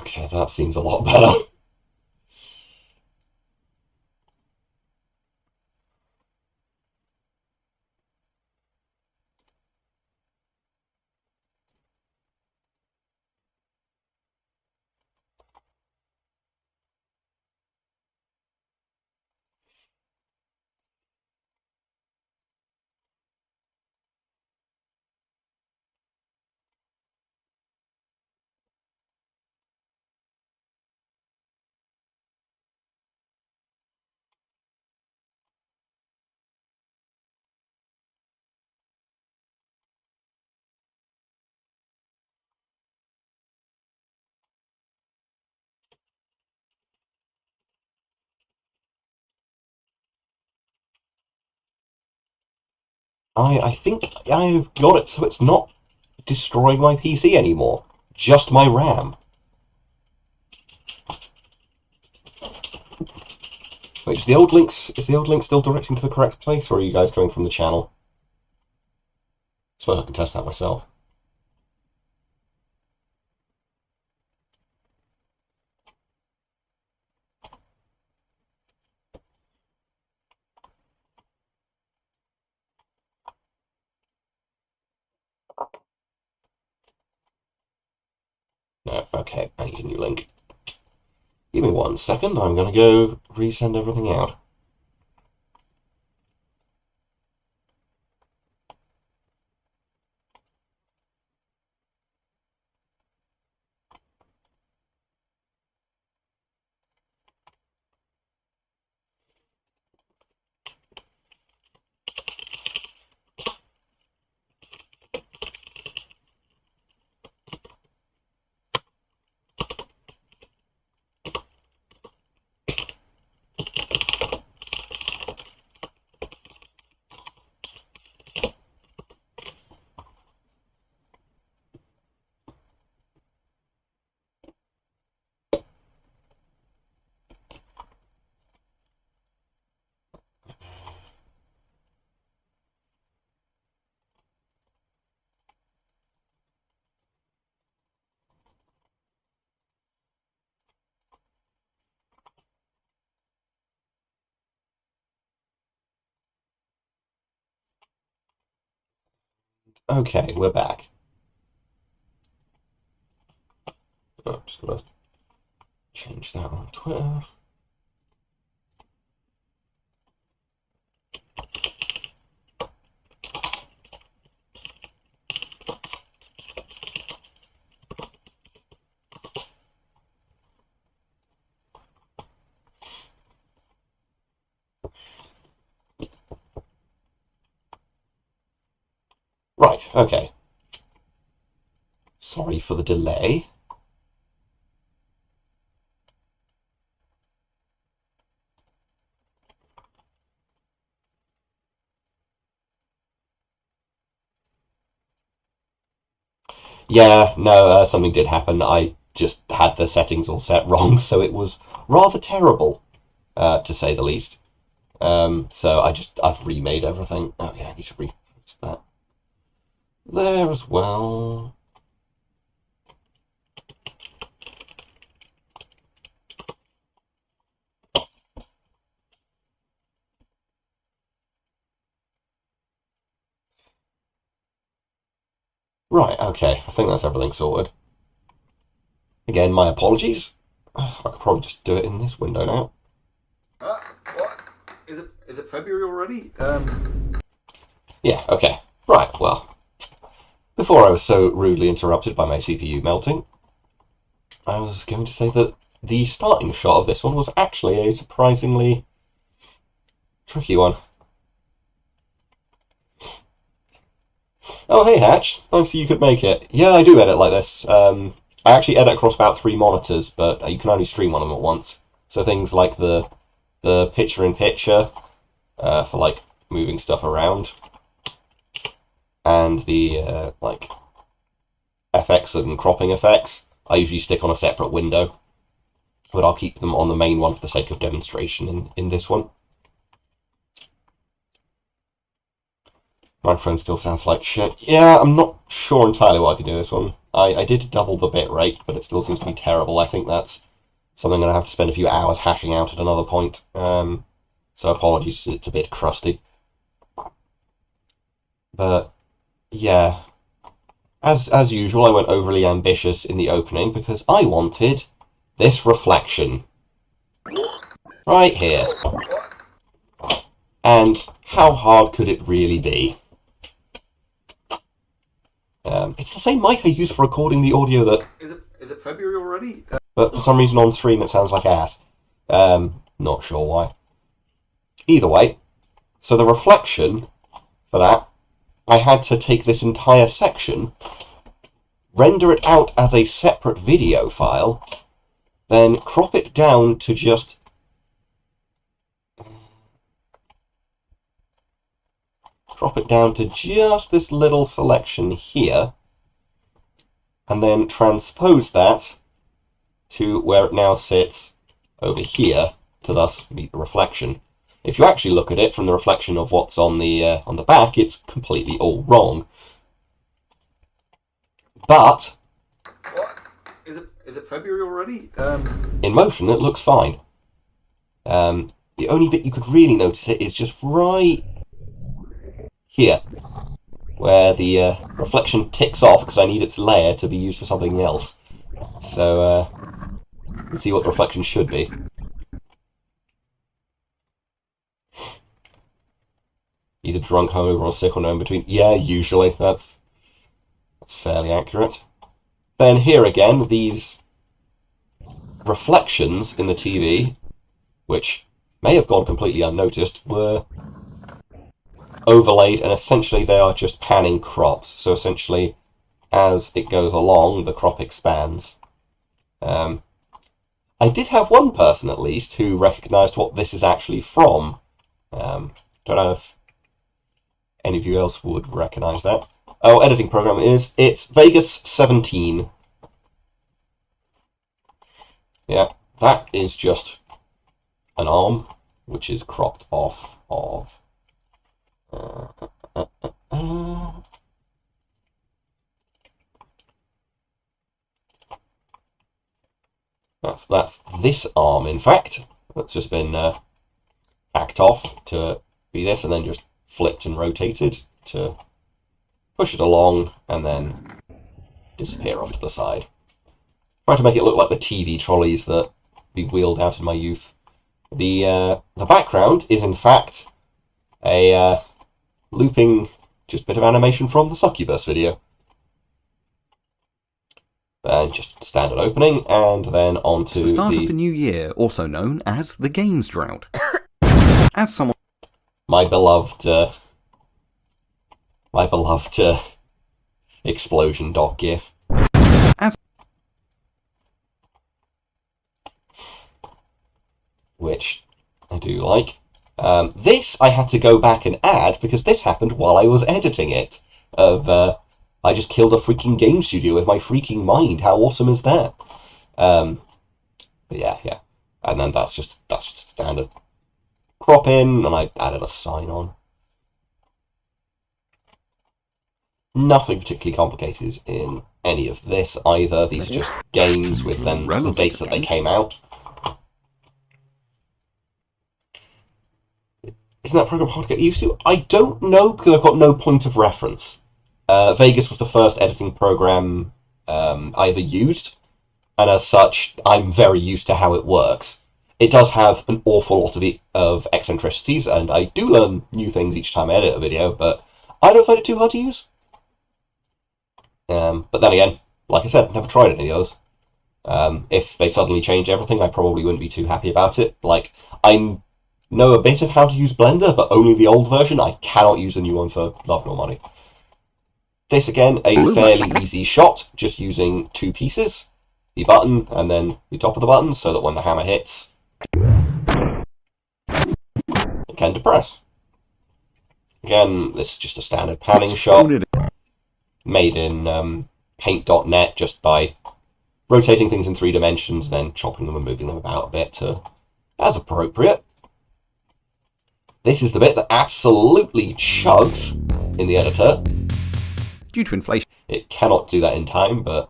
Okay, that seems a lot better. I think I've got it so it's not destroying my PC anymore. Just my RAM. Wait, is the old link still directing to the correct place, or are you guys going from the channel? I suppose I can test that myself. No, okay, I need a new link. Give me 1 second, I'm gonna go resend everything out. Okay, we're back. Oh, just gonna change that on Twitter. Right, okay. Sorry for the delay. Yeah, no, something did happen. I just had the settings all set wrong, so it was rather terrible, to say the least. So I've remade everything. Oh yeah, I need to repost that there as well. Right, okay, I think that's everything sorted. Again, my apologies. I could probably just do it in this window now. What? Is it February already? Yeah, okay. Right, well, before I was so rudely interrupted by my CPU melting, I was going to say that the starting shot of this one was actually a surprisingly tricky one. Oh, hey Hatch, nice you could make it. Yeah, I do edit like this. I actually edit across about 3 monitors, but you can only stream one of them at once. So things like the picture-in-picture for like moving stuff around, and the like FX and cropping effects, I usually stick on a separate window, but I'll keep them on the main one for the sake of demonstration in this one. Microphone still sounds like shit. Yeah, I'm not sure entirely why I can do this one. I did double the bit rate, but it still seems to be terrible. I think that's something I'm going to have to spend a few hours hashing out at another point. So apologies, it's a bit crusty. But, yeah. As usual, I went overly ambitious in the opening because I wanted this reflection. Right here. And how hard could it really be? It's the same mic I use for recording the audio that... Is it February already? But for some reason on stream it sounds like ass. Not sure why. Either way, so the reflection for that, I had to take this entire section, render it out as a separate video file, then crop it down to just... Drop it down to just this little selection here, and then transpose that to where it now sits over here to thus meet the reflection. If you actually look at it from the reflection of what's on the back, it's completely all wrong. But What? Is it February already? In motion, it looks fine. The only bit you could really notice it is just right here, where the reflection ticks off because I need its layer to be used for something else. So, let's see what the reflection should be. Either drunk, hungover, or sick, or no in between. Yeah, usually. That's fairly accurate. Then here again, these reflections in the TV, which may have gone completely unnoticed, were overlaid, and essentially they are just panning crops. So essentially, as it goes along, the crop expands. I did have one person, at least, who recognised what this is actually from. Don't know if any of you else would recognise that. Oh, editing program it's Vegas 17. Yeah, that is just an arm, which is cropped off of... That's this arm, in fact. That's just been hacked off to be this, and then just flipped and rotated to push it along and then disappear off to the side. Trying to make it look like the TV trolleys that we wheeled out in my youth. The background is in fact a looping just bit of animation from the Succubus video. And just standard opening, and then on to the start of the new year, also known as the Games Drought. As someone... My beloved explosion.gif. Which I do like. This I had to go back and add because this happened while I was editing it. I just killed a freaking game studio with my freaking mind. How awesome is that? But yeah. And then that's just standard crop in, and I added a sign on. Nothing particularly complicated in any of this either. These are just games with then the dates that they came out. Isn't that program hard to get used to? I don't know, because I've got no point of reference. Vegas was the first editing program I ever used, and as such, I'm very used to how it works. It does have an awful lot of eccentricities, and I do learn new things each time I edit a video, but I don't find it too hard to use. But then again, like I said, never tried any of the others. If they suddenly change everything, I probably wouldn't be too happy about it. Like, I know a bit of how to use Blender, but only the old version. I cannot use the new one for love nor money. This again, a fairly easy shot, just using two pieces, the button and then the top of the button, so that when the hammer hits, it can depress. Again, this is just a standard panning shot, made in Paint.net, just by rotating things in 3 dimensions, then chopping them and moving them about a bit as appropriate. This is the bit that absolutely chugs. in the editor. Due to inflation. It cannot do that in time, but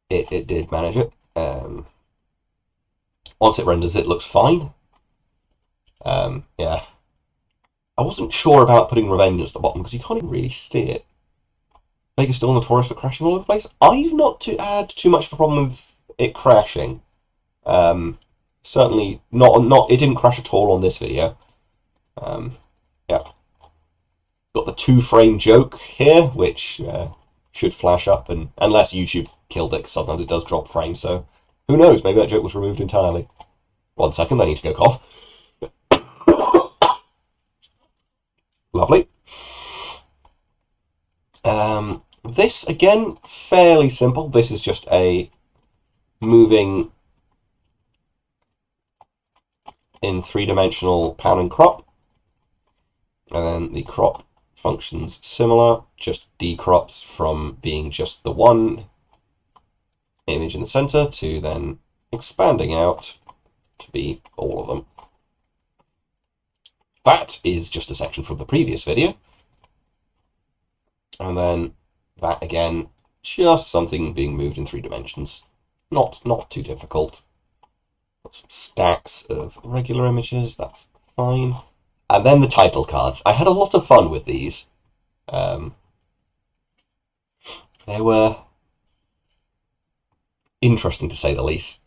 it did manage it. Once it renders, it looks fine. Yeah. I wasn't sure about putting Revenge at the bottom because you can't even really see it. Vega's still notorious for crashing all over the place. I've not to add too much of a problem with it crashing. Certainly not. It didn't crash at all on this video. Yeah. Got the 2-frame joke here, which should flash up, and unless YouTube killed it, because sometimes it does drop frames. So who knows? Maybe that joke was removed entirely. 1 second, I need to go cough. Lovely. This, again, fairly simple. This is just a moving in 3-dimensional pan and crop. And then the crop functions similar, just decrops from being just the one image in the center to then expanding out to be all of them. That is just a section from the previous video. And then that again, just something being moved in 3 dimensions. Not too difficult. Got some stacks of regular images, that's fine. And then the title cards. I had a lot of fun with these. They were interesting to say the least.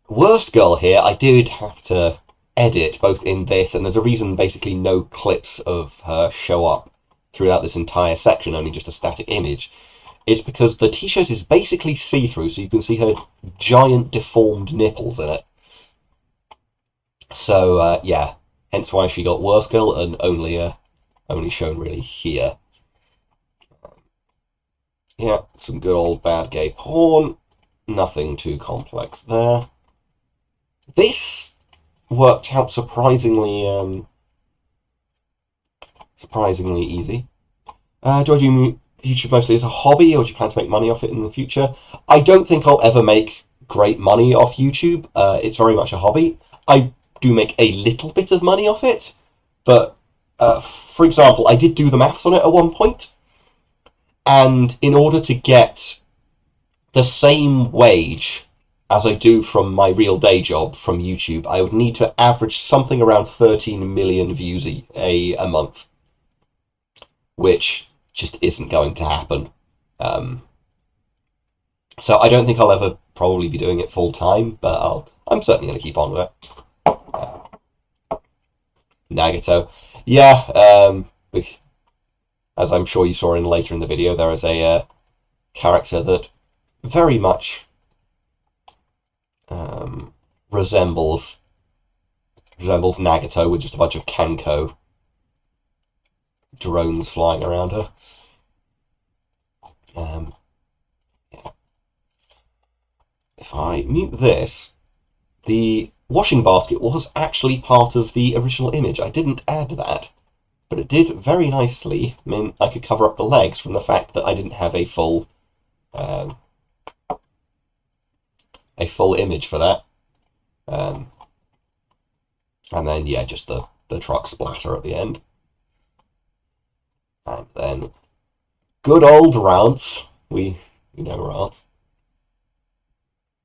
Worst Girl here, I did have to edit both in this, and there's a reason basically no clips of her show up throughout this entire section, only just a static image. It's because the t-shirt is basically see-through, so you can see her giant deformed nipples in it. So, yeah, hence why she got Worst Girl and only shown really here. Yeah, some good old bad gay porn. Nothing too complex there. This worked out surprisingly easy. Do I do YouTube mostly as a hobby, or do you plan to make money off it in the future? I don't think I'll ever make great money off YouTube. It's very much a hobby. I do make a little bit of money off it, but for example, I did do the maths on it at one point, and in order to get the same wage as I do from my real day job from YouTube, I would need to average something around 13 million views a month, which just isn't going to happen. So I don't think I'll ever probably be doing it full time, but I'm certainly going to keep on with it. Nagato. Yeah, as I'm sure you saw later in the video, there is a character that very much resembles Nagato, with just a bunch of Kanko drones flying around her. Yeah. If I mute this, the washing basket was actually part of the original image. I didn't add that, but it did very nicely mean I could cover up the legs from the fact that I didn't have a full image for that. And then, yeah, just the truck splatter at the end. And then, good old Rants. We know Rants.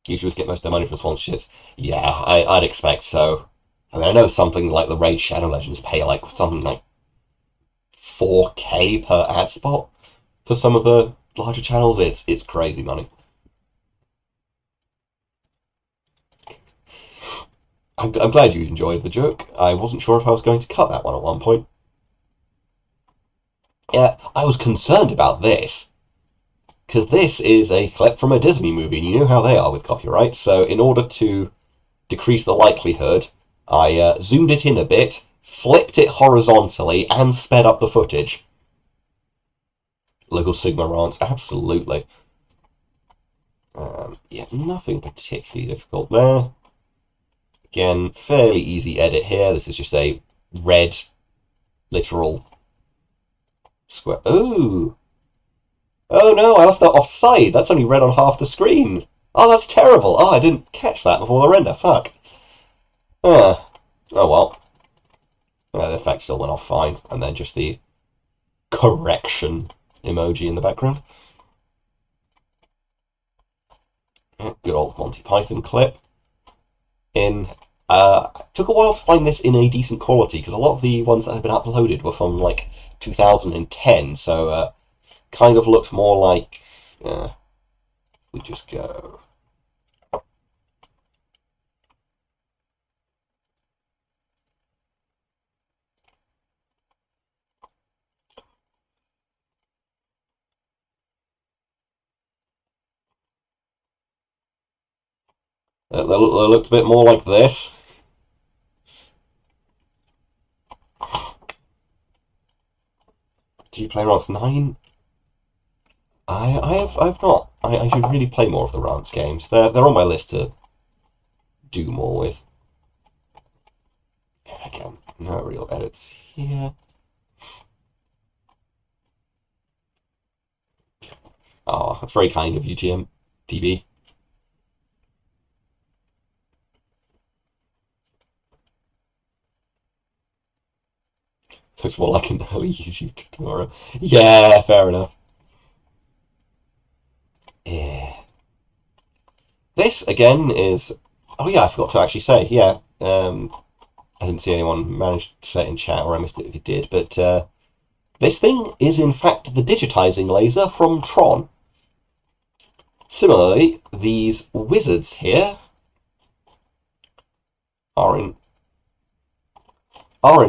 YouTubers get most of their money from sponsorships. Yeah, I'd expect so. I mean, I know something like the Raid Shadow Legends pay like something like 4K per ad spot for some of the larger channels. It's crazy money. I'm glad you enjoyed the joke. I wasn't sure if I was going to cut that one at one point. Yeah, I was concerned about this, because this is a clip from a Disney movie, and you know how they are with copyright, so in order to decrease the likelihood, I zoomed it in a bit, flipped it horizontally, and sped up the footage. Lego Sigma Rants, absolutely. Yeah, nothing particularly difficult there. Again, fairly easy edit here. This is just a red, literal square. Ooh! Oh no, I left that offside. That's only red on half the screen. Oh, that's terrible. Oh, I didn't catch that before the render. Fuck. Oh well. The effect still went off fine, and then just the correction emoji in the background. Good old Monty Python clip. Took a while to find this in a decent quality, because a lot of the ones that have been uploaded were from like 2010, so kind of looked more like, we just go. They looked a bit more like this. Do you play Rance 9? I've not. I should really play more of the Rance games. They're on my list to do more with. Again, no real edits here. Oh, that's very kind of you, TB. Looks more like an early YouTube tomorrow. Yeah, fair enough. Yeah. This, again, is... Oh yeah, I forgot to actually say, yeah. I didn't see anyone manage to say it in chat, or I missed it if you did, but this thing is in fact the digitizing laser from Tron. Similarly, these wizards here are in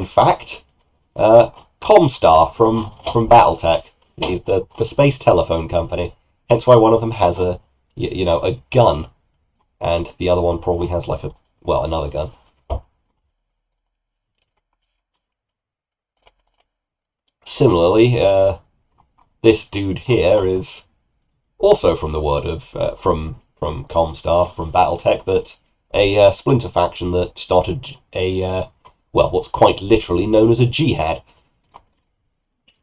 fact Comstar from BattleTech, the space telephone company. Hence why one of them has a gun, and the other one probably has like another gun. Similarly, this dude here is also from the word of from Comstar, from BattleTech, but a splinter faction that started what's quite literally known as a jihad.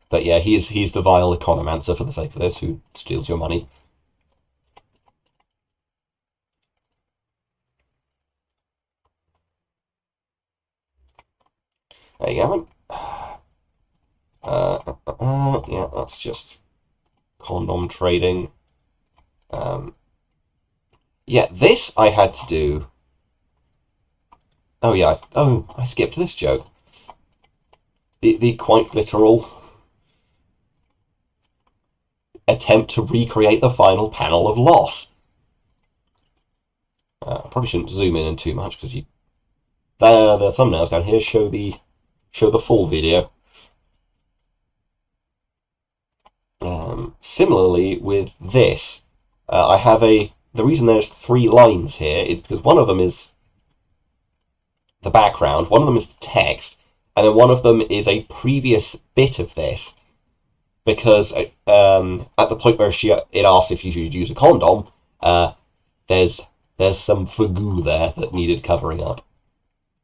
But yeah, he's the vile economancer, for the sake of this, who steals your money. There you go. Yeah, that's just condom trading. Yeah, this I had to do. Oh yeah, I skipped this joke. The quite literal attempt to recreate the final panel of Loss. I probably shouldn't zoom in too much, because the thumbnails down here show the full video. Similarly with this, I have the reason there's 3 lines here is because one of them is the background, one of them is the text, and then one of them is a previous bit of this, because at the point where it asks if you should use a condom, there's some fagoo there that needed covering up,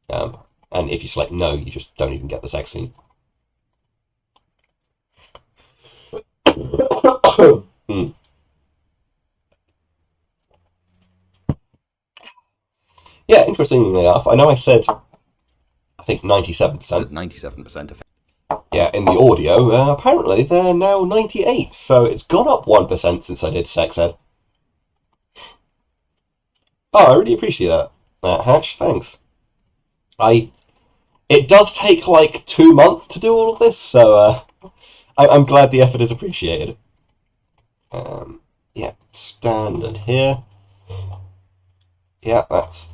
and if you select no, you just don't even get the sex scene. Yeah, interestingly enough, I know I said, I think 97%. 97% effect. Yeah, in the audio, apparently they're now 98, so it's gone up 1% since I did sex ed. Oh, I really appreciate that, Hatch, thanks. It does take like 2 months to do all of this, so I'm glad the effort is appreciated. Yeah, standard here. Yeah, that's...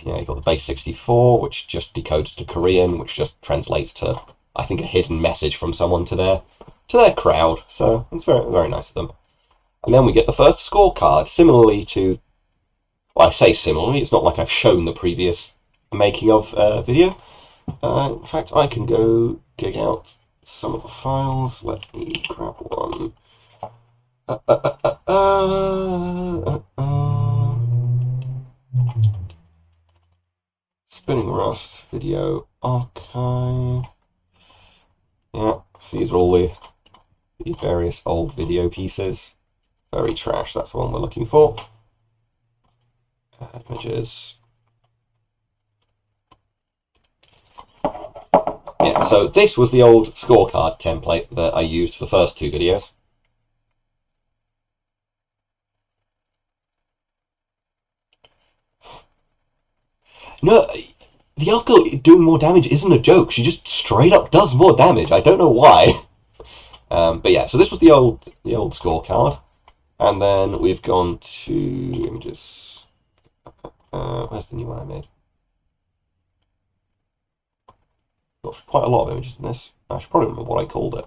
Yeah, you got the base 64, which just decodes to Korean, which just translates to, I think, a hidden message from someone to their crowd. So it's very, very nice of them. And then we get the first scorecard, similarly to... Well, I say similarly, it's not like I've shown the previous making of video. In fact, I can go dig out some of the files. Let me grab one. Spinning Rust video archive. Yeah, so these are all the various old video pieces. Very trash, that's the one we're looking for. Images. So this was the old scorecard template that I used for the first two videos. No, the elf girl doing more damage isn't a joke. She just straight up does more damage. I don't know why. But yeah, so this was the old scorecard, and then we've gone to images. Where's the new one I made? Got quite a lot of images in this. I should probably remember what I called it.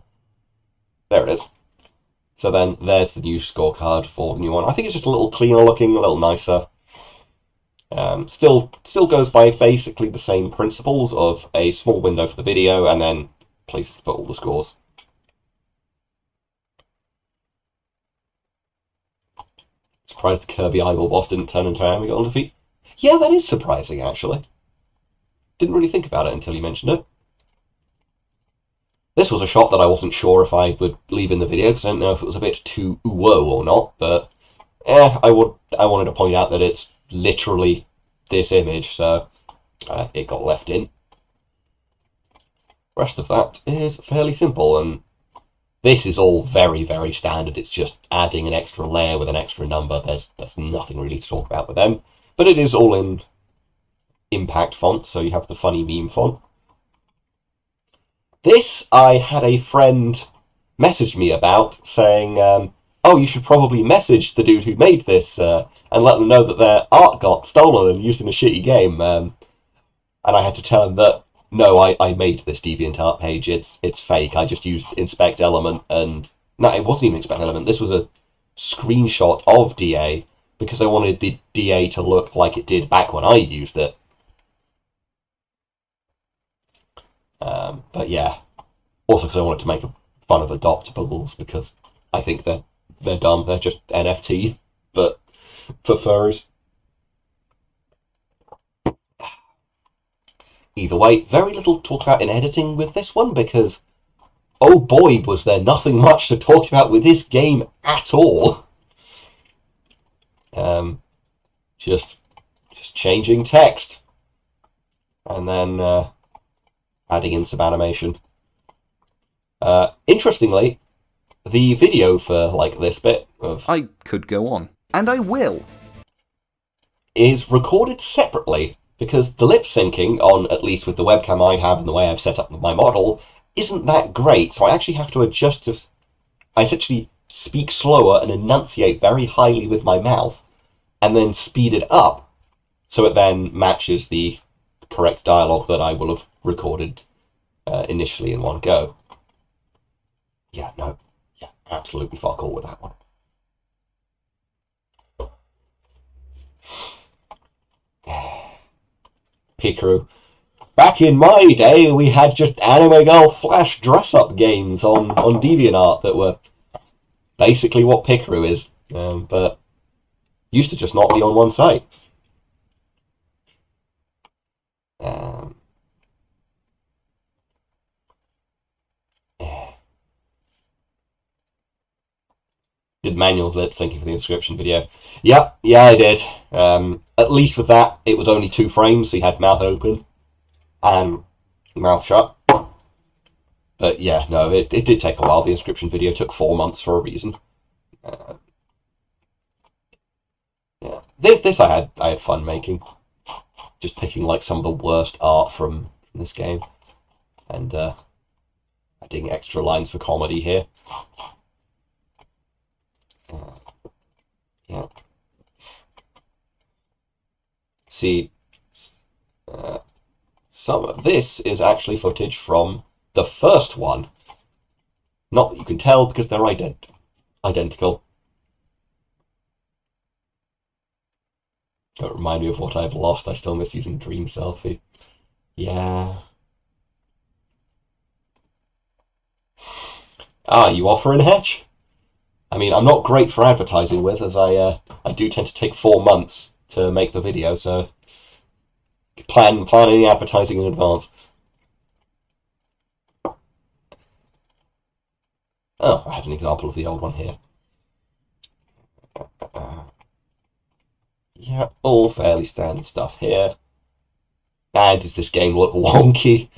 There it is. So then there's the new scorecard for the new one. I think it's just a little cleaner looking, a little nicer. Still goes by basically the same principles of a small window for the video and then places to put all the scores. Surprised the Kirby Eyeball boss didn't turn into Amigal defeat. Yeah, that is surprising, actually. Didn't really think about it until you mentioned it. This was a shot that I wasn't sure if I would leave in the video, because I didn't know if it was a bit too whoa or not, but I wanted to point out that it's literally this image, so it got left in. Rest of that is fairly simple, and this is all very, very standard. It's just adding an extra layer with an extra number. There's nothing really to talk about with them, but it is all in Impact font, so you have the funny meme font. This I had a friend message me about, saying, oh, you should probably message the dude who made this and let them know that their art got stolen and used in a shitty game. And I had to tell him that, no, I made this DeviantArt page. It's fake. I just used Inspect Element, and no, it wasn't even Inspect Element. This was a screenshot of DA because I wanted the DA to look like it did back when I used it. But yeah, also because I wanted to make fun of adoptables, because I think they're dumb. They're just NFT, but for furries. Either way, very little to talk about in editing with this one, because oh boy, was there nothing much to talk about with this game at all. Just changing text, and then adding in some animation. Interestingly, the video for like this bit of I could go on, and I will, is recorded separately, because the lip syncing on, at least with the webcam I have and the way I've set up my model, isn't that great. So I actually have to adjust to. I essentially speak slower and enunciate very highly with my mouth, and then speed it up so it then matches the correct dialogue that I will have recorded initially in one go. Yeah, no, yeah, absolutely fuck all with that one. Pikaru. Back in my day, we had just Anime Girl Flash dress-up games on DeviantArt that were basically what Pikaru is, but used to just not be on one site. Did manual lip syncing for the inscription video. Yeah, I did. At least with that, it was only 2 frames, so you had mouth open and mouth shut. But yeah, no, it did take a while. The inscription video took 4 months for a reason. Yeah, this I had fun making. Just picking like some of the worst art from this game, and adding extra lines for comedy here. Yeah. See, some of this is actually footage from the first one. Not that you can tell because they're identical. Don't remind me of what I've lost. I still miss using Dream Selfie. Yeah. Ah, you offering, Hetch? I mean, I'm not great for advertising with, as I do tend to take 4 months to make the video, so plan any advertising in advance. Oh, I had an example of the old one here. Yeah, all fairly standard stuff here. And does this game look wonky?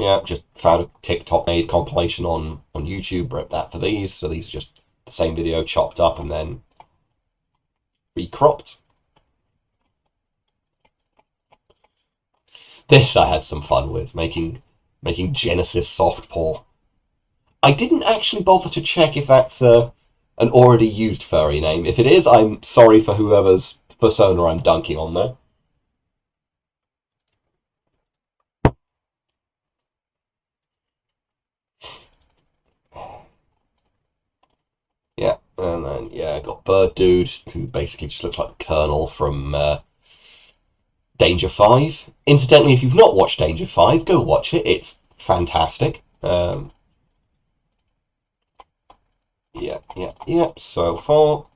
Yeah, just found a TikTok made compilation on YouTube, wrote that for these, so these are just the same video chopped up and then recropped. This I had some fun with, making Genesis Softpaw. I didn't actually bother to check if that's an already used furry name. If it is, I'm sorry for whoever's persona I'm dunking on there. Yeah, and then, yeah, I got Bird Dude, who basically just looks like the Colonel from Danger 5. Incidentally, if you've not watched Danger 5, go watch it. It's fantastic. Yeah, so far.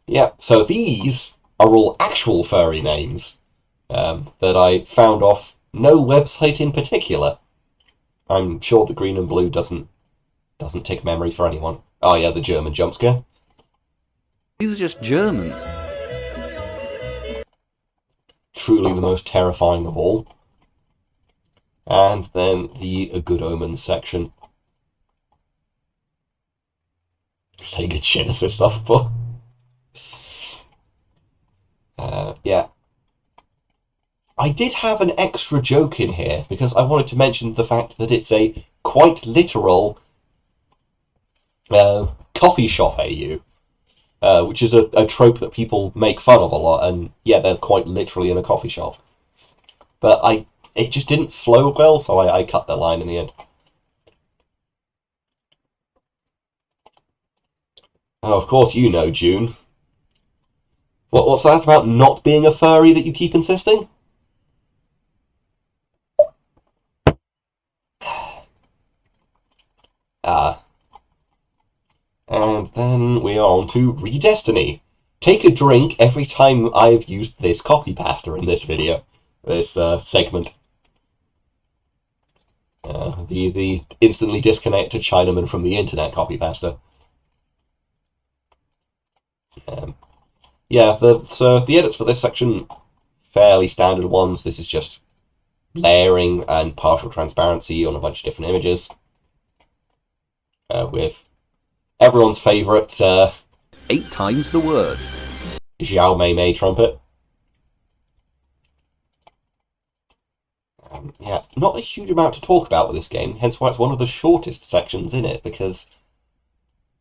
Yeah, so these are all actual furry names that I found off no website in particular. I'm sure the green and blue doesn't take memory for anyone. Oh yeah, the German jump scare. These are just Germans. Truly the most terrifying of all. And then the Good Omens section. Sega Genesis softball. Yeah. I did have an extra joke in here because I wanted to mention the fact that it's a quite literal coffee shop AU, which is a trope that people make fun of a lot, and yeah, they're quite literally in a coffee shop. But it just didn't flow well, so I cut the line in the end. Oh, of course you know, June. What's that about not being a furry that you keep insisting? And then we are on to Redestiny. Take a drink every time I've used this copy pasta in this video, this segment. The instantly disconnected Chinaman from the internet copy pasta. Yeah, the edits for this section, fairly standard ones. This is just layering and partial transparency on a bunch of different images. With everyone's favourite 8 times the words. Xiao Mei Mei trumpet. Yeah, not a huge amount to talk about with this game, hence why it's one of the shortest sections in it, because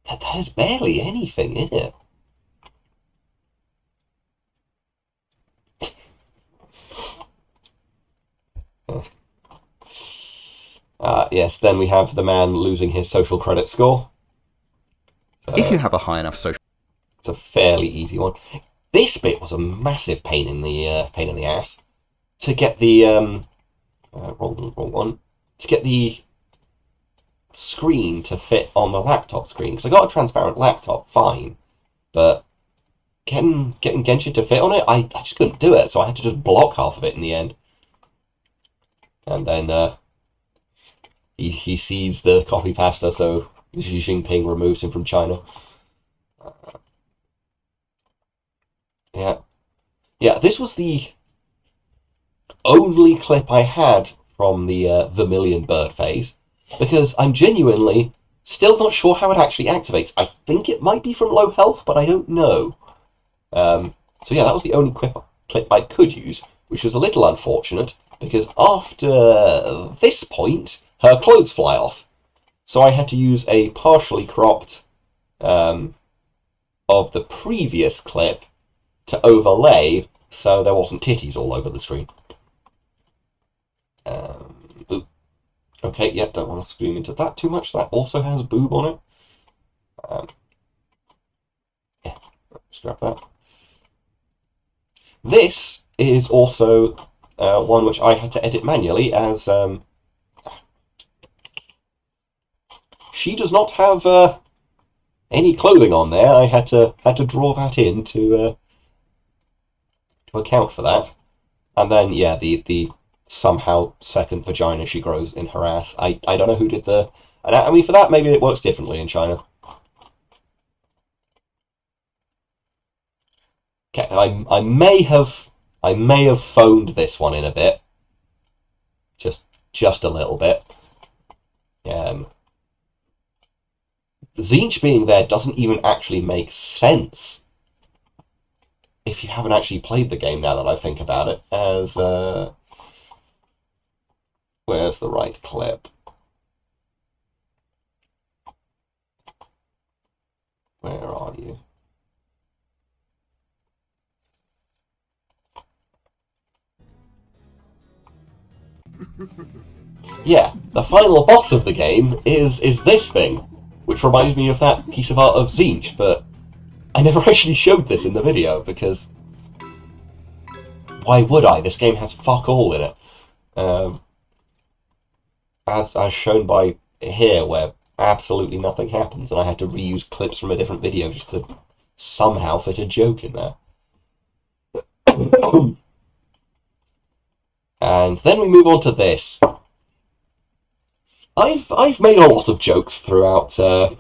there's barely anything in it. Yes, then we have the man losing his social credit score. If you have a high enough social... It's a fairly easy one. This bit was a massive pain in the ass. To get the... wrong one. To get the screen to fit on the laptop screen. Because I got a transparent laptop, fine. But getting Genshin to fit on it, I just couldn't do it. So I had to just block half of it in the end. And then he sees the copy pasta, so Xi Jinping removes him from China. Yeah, this was the only clip I had from the Vermilion Bird phase, because I'm genuinely still not sure how it actually activates. I think it might be from low health, but I don't know. So yeah, that was the only clip I could use, which was a little unfortunate, because after this point, her clothes fly off. So I had to use a partially cropped of the previous clip to overlay so there wasn't titties all over the screen. Okay, yeah, don't want to zoom into that too much. That also has boob on it. Yeah, let's grab that. This is also one which I had to edit manually, as she does not have any clothing on there. I had to draw that in to account for that. And then yeah, the somehow second vagina she grows in her ass. I don't know who did the anatomy for that. Maybe it works differently in China. Okay, I may have phoned this one in a bit, just just a little bit. Tzeentch being there doesn't even actually make sense if you haven't actually played the game, now that I think about it, as, where's the right clip? Where are you? Yeah, the final boss of the game is this thing, which reminds me of that piece of art of Tzeentch, but I never actually showed this in the video, because why would I? This game has fuck all in it. As shown by here, where absolutely nothing happens, and I had to reuse clips from a different video just to somehow fit a joke in there. And then we move on to this. I've made a lot of jokes throughout my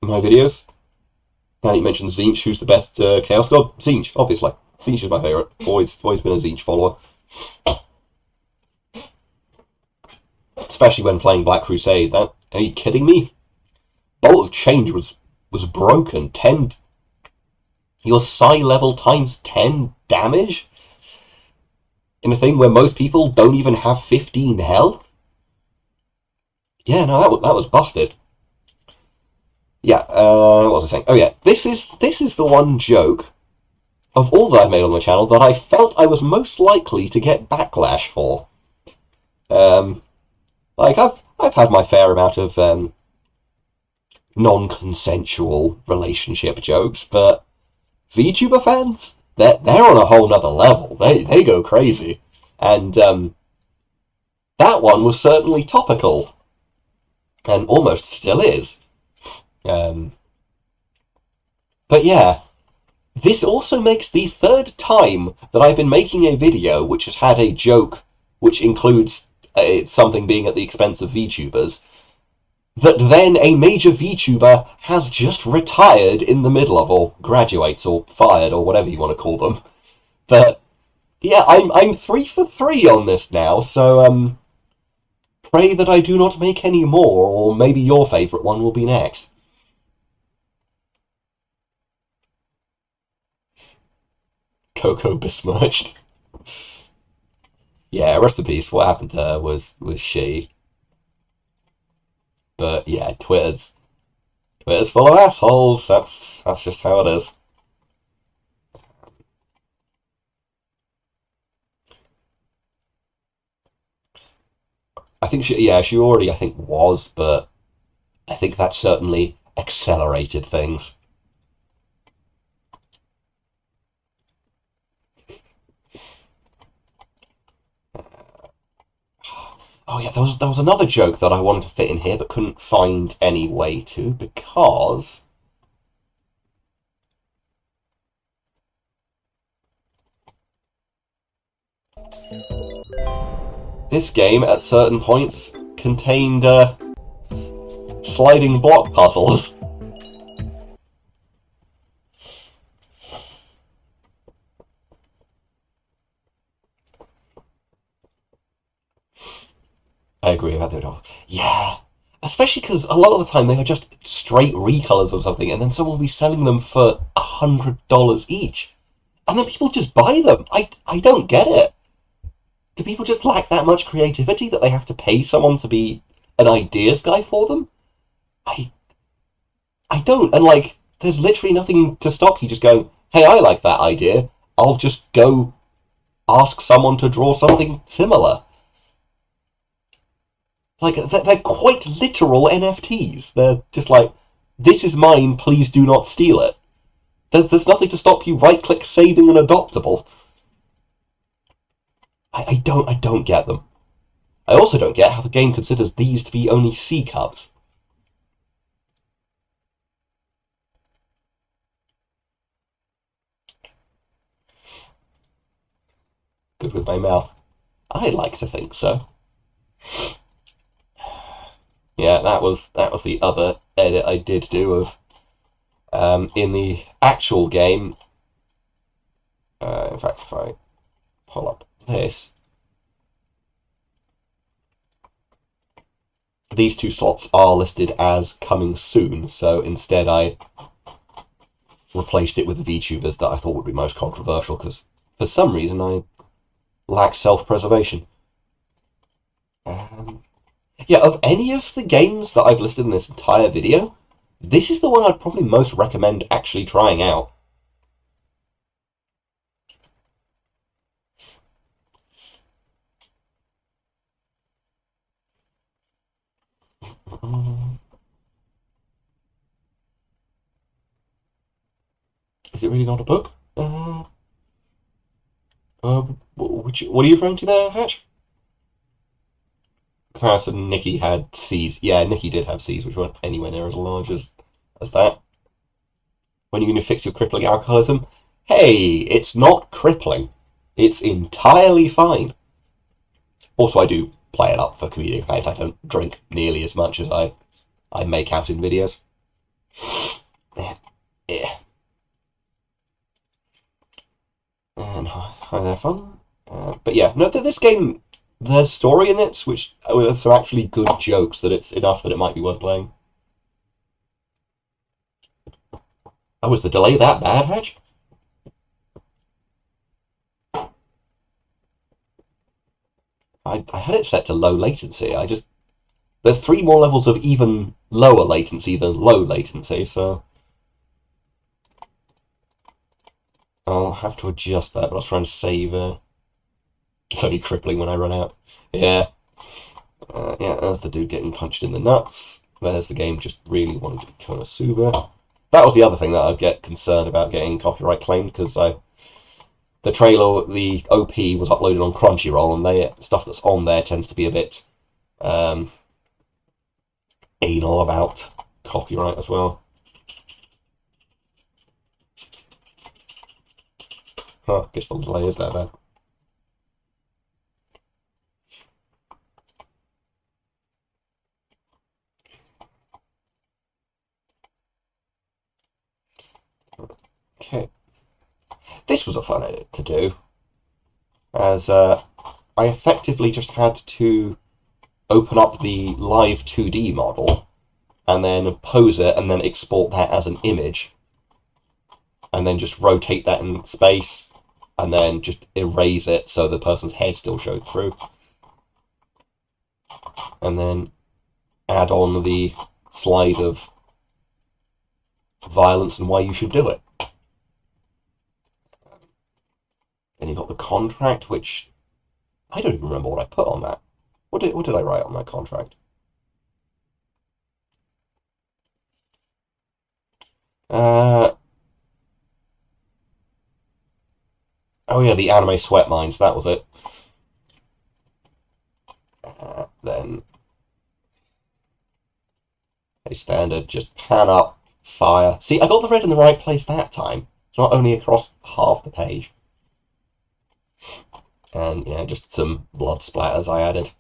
videos. Now you mentioned Tzeentch, who's the best Chaos God? Tzeentch, obviously. Tzeentch is my favourite. Always been a Tzeentch follower. Especially when playing Black Crusade. Are you kidding me? Bolt of Change was broken. 10... Your psi level times 10 damage? In a thing where most people don't even have 15 health? Yeah, no, that was busted. Yeah, what was I saying? Oh yeah, this is the one joke of all that I've made on the channel that I felt I was most likely to get backlash for. Like, I've had my fair amount of non-consensual relationship jokes, but VTuber fans, they're on a whole nother level. They go crazy, and that one was certainly topical, and almost still is. But yeah, this also makes the third time that I've been making a video which has had a joke which includes something being at the expense of VTubers, that then a major VTuber has just retired in the middle of, or graduates, or fired, or whatever you want to call them. But yeah, I'm 3 for 3 on this now, so pray that I do not make any more, or maybe your favourite one will be next. Coco besmirched. Yeah, rest in peace. What happened to her was she. But yeah, Twitter's full of assholes. That's just how it is. I think she already, I think, was, but I think that certainly accelerated things. Oh yeah, there was another joke that I wanted to fit in here but couldn't find any way to, because this game at certain points contained sliding block puzzles. I agree about that. Yeah, especially because a lot of the time they are just straight recolors of something, and then someone will be selling them for $100 each, and then people just buy them. I don't get it. Do people just lack that much creativity that they have to pay someone to be an ideas guy for them? I don't, and like, there's literally nothing to stop you just going, hey, I like that idea, I'll just go ask someone to draw something similar. Like, they're quite literal NFTs. They're just like, this is mine, please do not steal it. There's nothing to stop you right-click saving an adoptable. I don't get them. I also don't get how the game considers these to be only C cups. Good with my mouth. I like to think so. Yeah, that was the other edit I did do of in the actual game. In fact, if I pull up this, these two slots are listed as coming soon, so instead I replaced it with the VTubers that I thought would be most controversial, because for some reason I lack self-preservation. Yeah, of any of the games that I've listed in this entire video, this is the one I'd probably most recommend actually trying out. Is it really not a book? What are you referring to there, Hatch? Comparison, Nikki had C's. Yeah, Nikki did have C's, which weren't anywhere near as large as that. When are you going to fix your crippling alcoholism? Hey, it's not crippling. It's entirely fine. Also, I do play it up for comedic effect. I don't drink nearly as much as I make out in videos. Yeah. And hi there, fun. But yeah, no, this game, there's story in it, which with some actually good jokes that it's enough that it might be worth playing. Oh, was the delay that bad, Hatch? I had it set to low latency. There's 3 more levels of even lower latency than low latency, so I'll have to adjust that, but I was trying to save. It's only crippling when I run out. Yeah. Yeah, there's the dude getting punched in the nuts. There's the game just really wanting to be Konosuba. That was the other thing that I'd get concerned about getting copyright claimed, because the trailer, the OP was uploaded on Crunchyroll, and stuff that's on there tends to be a bit anal about copyright as well. Huh, guess the delay is that bad. Okay. This was a fun edit to do, as I effectively just had to open up the live 2D model and then pose it and then export that as an image, and then just rotate that in space and then just erase it so the person's head still showed through, and then add on the slide of violence and why you should do it. Then you got the contract, which I don't even remember what I put on that. What did I write on that contract? Oh yeah, the anime sweat mines. That was it. Then a standard, just pan up, fire. See, I got the red in the right place that time. It's not only across half the page. And yeah, just some blood splatters I added.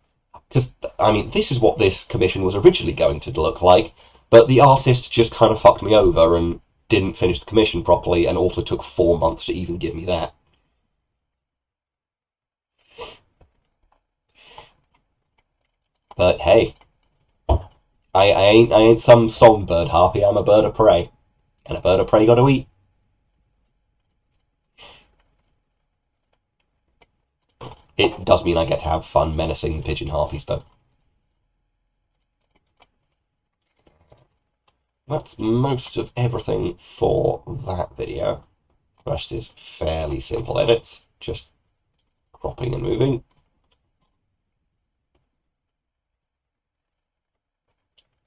Because, I mean, this is what this commission was originally going to look like, but the artist just kind of fucked me over and didn't finish the commission properly, and also took 4 months to even give me that. But hey, I ain't some songbird harpy, I'm a bird of prey. And a bird of prey gotta eat. It does mean I get to have fun menacing the pigeon harpies, though. That's most of everything for that video. The rest is fairly simple edits, just cropping and moving.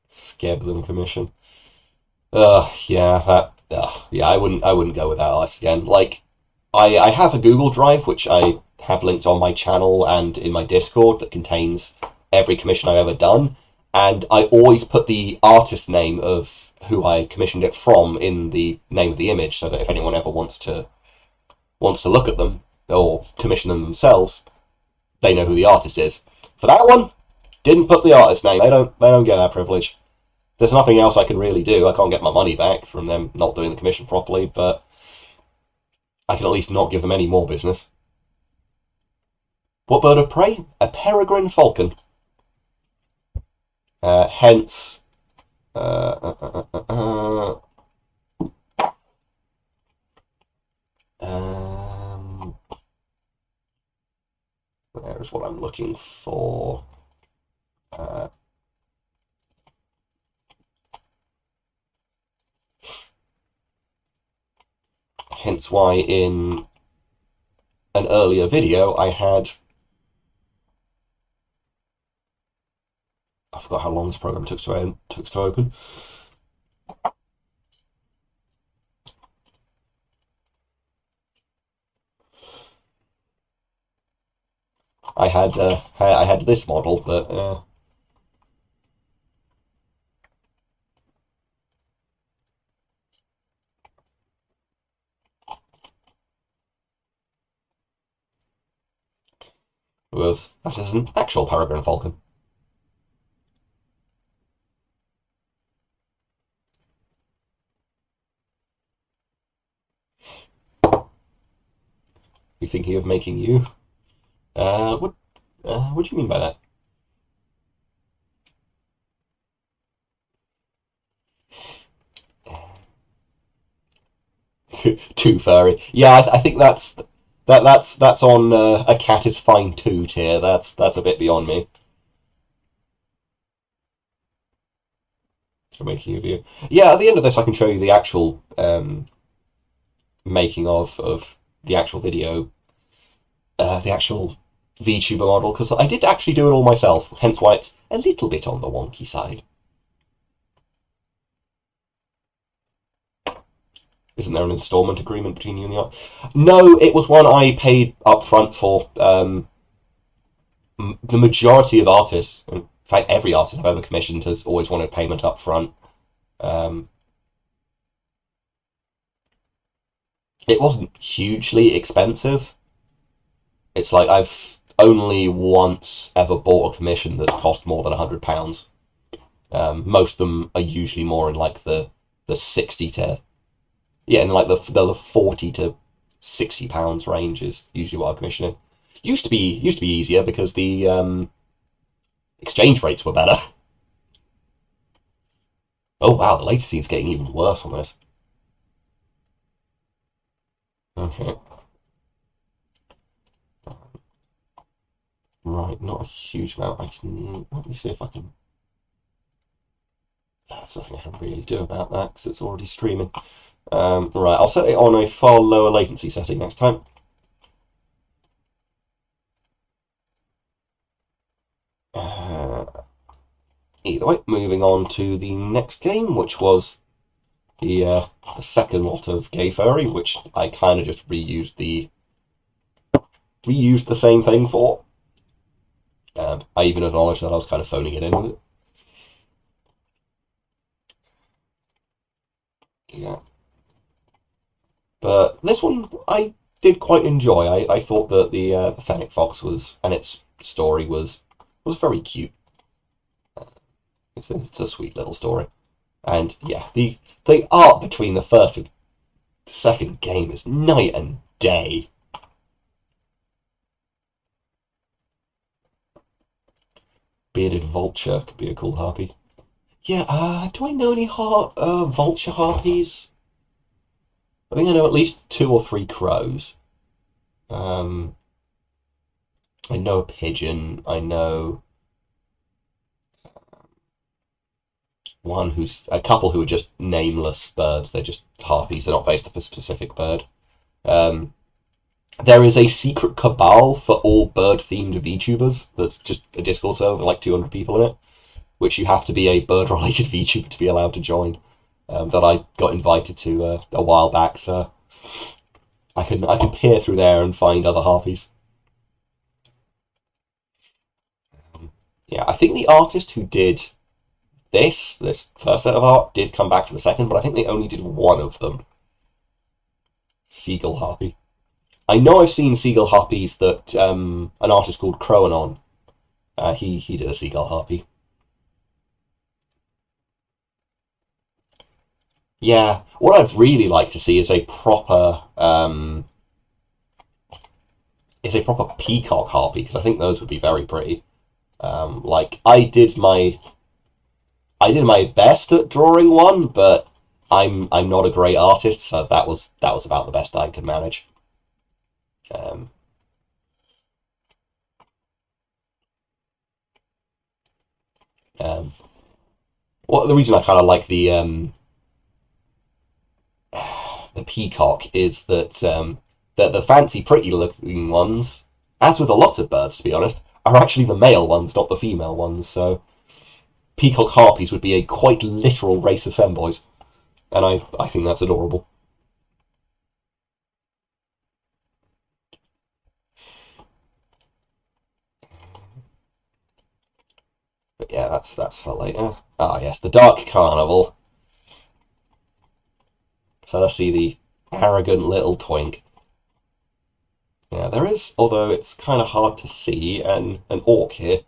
Skeblin commission. Yeah, I wouldn't go with that artist again. Like, I have a Google Drive which I have linked on my channel and in my Discord that contains every commission I've ever done, and I always put the artist name of who I commissioned it from in the name of the image, so that if anyone ever wants to look at them or commission them themselves, they know who the artist is. For that one, didn't put the artist name. They don't get that privilege. There's nothing else I can really do. I can't get my money back from them not doing the commission properly, but I can at least not give them any more business. What bird of prey? A peregrine falcon. Hence, uh, uh, uh, uh, um, there's what I'm looking for. Hence why in an earlier video I forgot how long this program took to open. I had this model, but that is an actual Peregrine Falcon. You thinking of making you? What do you mean by that? Too furry. Yeah, I think that's on a cat is fine too tier. That's a bit beyond me. For making a view. Yeah, at the end of this I can show you the actual making of the actual video, the actual VTuber model, because I did actually do it all myself, hence why it's a little bit on the wonky side. Isn't there an installment agreement between you and the art? No, it was one I paid up front for. The majority of artists, in fact every artist I've ever commissioned, has always wanted payment up front. It wasn't hugely expensive. It's like I've only once ever bought a commission that's cost more than £100. Most of them are usually more in like the 60 to in like the 40 to £60 range is usually what I'm commissioning. Used to be easier because the exchange rates were better. Oh wow, the latency is getting even worse on this. Okay. Right, not a huge amount. Let me see if I can. There's nothing I can really do about that because it's already streaming. Right, I'll set it on a far lower latency setting next time. Either way, moving on to the next game, which was the second lot of Gay Furry, which I kind of just reused the same thing for. I even acknowledged that I was kind of phoning it in with it. Yeah. But this one I did quite enjoy. I thought that the Fennec Fox and its story was very cute. It's a sweet little story, and yeah, the art between the first and the second game is night and day. Bearded Vulture could be a cool harpy. Yeah, do I know any vulture harpies? I think I know at least 2 or 3 crows. I know a pigeon. I know a couple who are just nameless birds. They're just harpies. They're not based off a specific bird. There is a secret cabal for all bird-themed VTubers. That's just a Discord server with like 200 people in it, which you have to be a bird-related VTuber to be allowed to join. That I got invited to a while back, so I can peer through there and find other harpies. Yeah, I think the artist who did this first set of art did come back for the second, but I think they only did one of them. Seagull Harpy. I know I've seen Seagull Harpies that an artist called Croanon, he did a Seagull Harpy. Yeah, what I'd really like to see is a proper peacock harpy, because I think those would be very pretty. Like I did my I did my best at drawing one, but I'm not a great artist, so that was about the best I could manage. Well, the reason I kind of like the peacock is that the fancy, pretty-looking ones, as with a lot of birds, to be honest, are actually the male ones, not the female ones. So peacock harpies would be a quite literal race of femboys, and I think that's adorable. But yeah, that's for later. Ah, yes, the Dark Carnival. So let's see the arrogant little twink. Yeah, there is, although it's kind of hard to see, an orc here.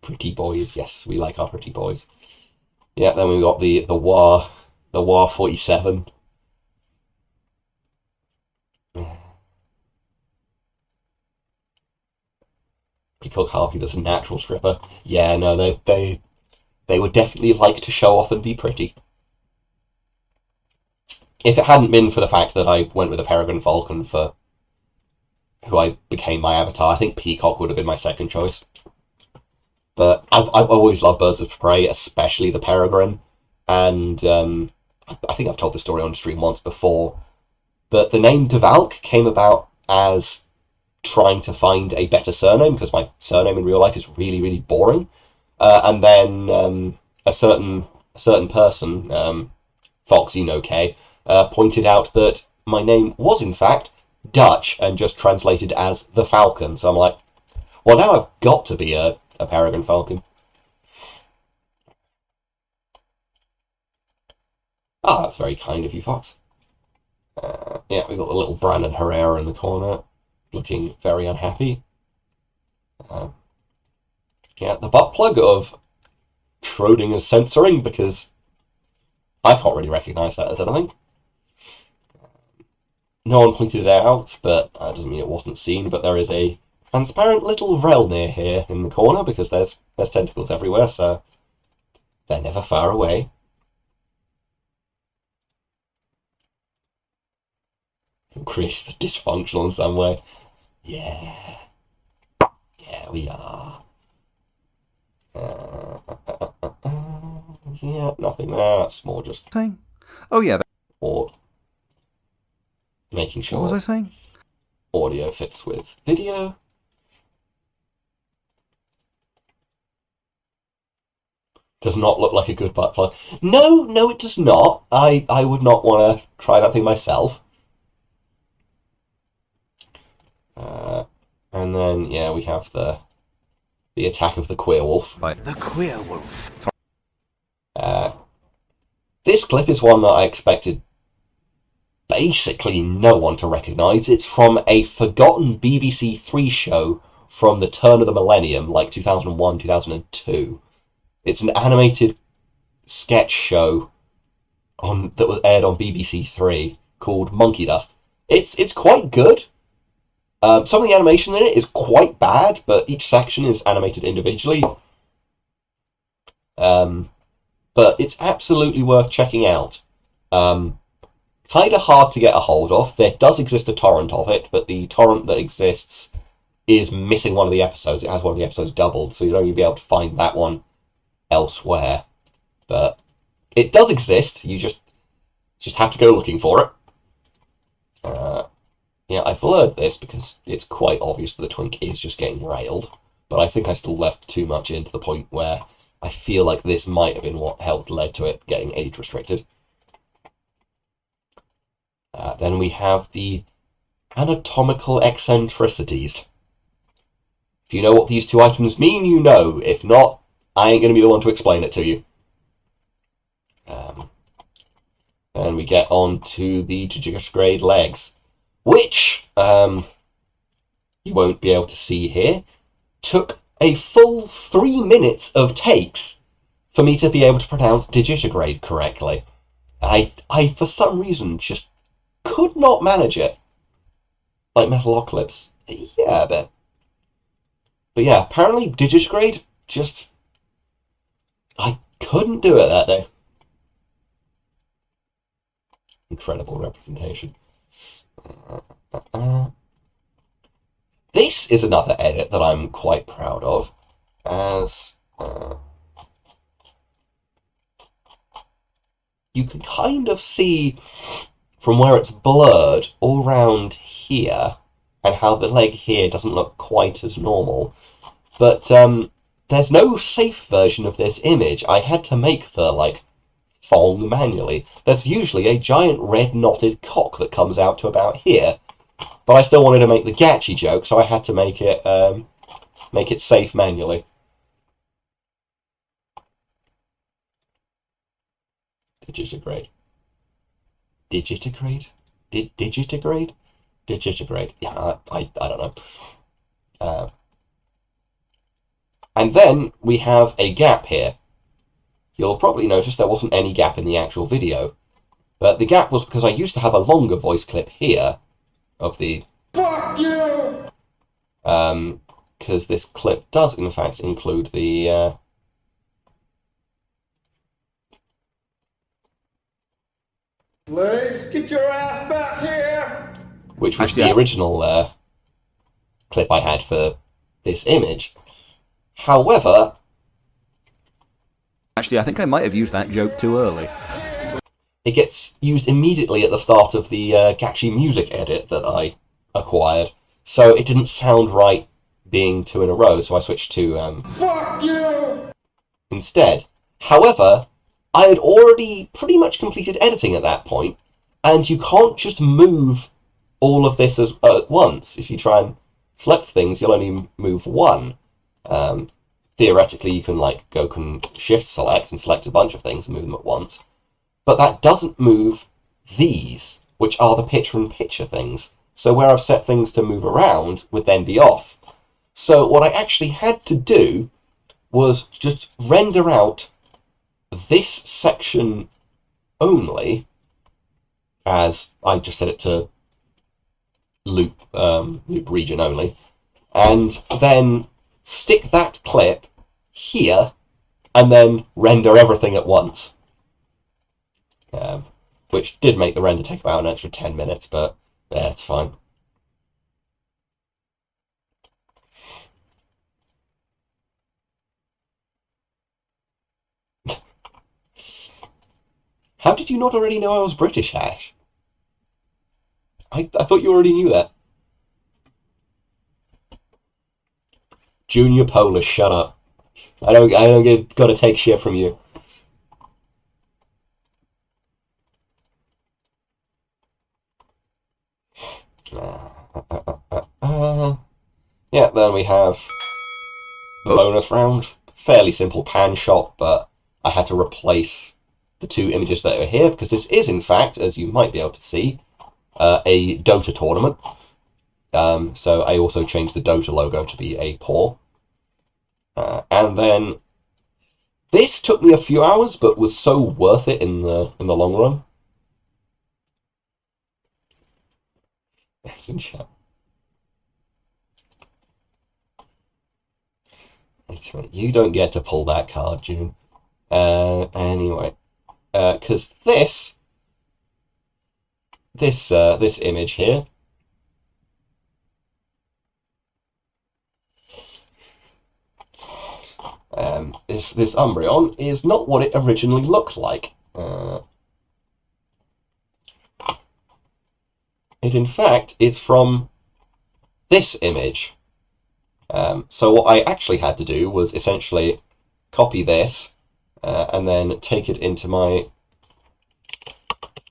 Pretty boys, yes, we like our pretty boys. Yeah, then we've got the War 47. Peacock Harpy, that's a natural stripper. Yeah, no, they would definitely like to show off and be pretty. If it hadn't been for the fact that I went with a Peregrine Falcon for who I became my avatar, I think Peacock would have been my second choice. But I've always loved birds of prey, especially the peregrine, and I think I've told the story on stream once before. But the name De Valk came about as trying to find a better surname, because my surname in real life is really, really boring. And then a certain person, Foxy No K, pointed out that my name was in fact Dutch and just translated as the Falcon. So I'm like, well, now I've got to be a Peregrine Falcon. Ah, that's very kind of you, Fox. Yeah, we've got the little Brandon Herrera in the corner, looking very unhappy. Yeah, the butt plug of Schrodinger's censoring, because I can't really recognise that as anything. No one pointed it out, but that doesn't mean it wasn't seen, but there is a transparent little Vrelnir here in the corner, because there's tentacles everywhere, so they're never far away. Created a dysfunctional in some way. Yeah. Yeah, we are. Yeah, nothing there. That's more just Saying? Oh yeah. or making sure What was I saying? audio fits with video. Does not look like a good butt plug. No, it does not. I would not want to try that thing myself. And then, yeah, we have the attack of the queer wolf. Right. The queer wolf. This clip is one that I expected basically no one to recognise. It's from a forgotten BBC Three show from the turn of the millennium, like 2001, 2002. It's an animated sketch show that was aired on BBC Three called Monkey Dust. It's quite good. Some of the animation in it is quite bad, but each section is animated individually. But it's absolutely worth checking out. Kind of hard to get a hold of. There does exist a torrent of it, but the torrent that exists is missing one of the episodes. It has one of the episodes doubled, so you'd only be able to find that one elsewhere. But it does exist. You just have to go looking for it. Yeah, I blurred this because it's quite obvious that the twink is just getting railed, but I think I still left too much in to the point where I feel like this might have been what led to it getting age restricted. Then we have the anatomical eccentricities. If you know what these two items mean, you know. If not, I ain't going to be the one to explain it to you. And we get on to the digitigrade legs, which, you won't be able to see here, took a full 3 minutes of takes for me to be able to pronounce digitigrade correctly. I for some reason, just could not manage it. Like Metalocalypse. Yeah, a bit. But yeah, apparently Digigrade just... I couldn't do it that day. Incredible representation. This is another edit that I'm quite proud of, as you can kind of see from where it's blurred all around here, and how the leg here doesn't look quite as normal. But there's no safe version of this image. I had to make the, thong manually. There's usually a giant red knotted cock that comes out to about here, but I still wanted to make the Gachi joke, so I had to make it safe manually. Digitigrade. Digitigrade? Digitigrade? Digitigrade. Yeah, I don't know. And then we have a gap here. You'll probably notice there wasn't any gap in the actual video, but the gap was because I used to have a longer voice clip here of the "Fuck you!" Because this clip does in fact include the Slaves, get your ass back here! Which was the original clip I had for this image. However... Actually, I think I might have used that joke too early. It gets used immediately at the start of the Gachi music edit that I acquired, so it didn't sound right being two in a row, so I switched to "Fuck you!" instead. However, I had already pretty much completed editing at that point, and you can't just move all of this at once. If you try and select things, you'll only move one. Theoretically, you can go shift select and select a bunch of things and move them at once. But that doesn't move these, which are the picture-in-picture things. So where I've set things to move around would then be off. So what I actually had to do was just render out this section only, as I just set it to loop region only, and then stick that clip here, and then render everything at once. Which did make the render take about an extra 10 minutes, but yeah, it's fine. How did you not already know I was British, Ash? I thought you already knew that. Junior Polish, shut up. I don't gotta take shit from you. Yeah, then we have the bonus round. Fairly simple pan shot, but I had to replace the two images that are here, because this is, in fact, as you might be able to see, a Dota tournament. So I also changed the Dota logo to be a paw. And then this took me a few hours, but was so worth it in the long run. Yes, in chat. You don't get to pull that card, June. Anyway, because this image here, this Umbreon is not what it originally looked like. It in fact is from this image. So what I actually had to do was essentially copy this and then take it into my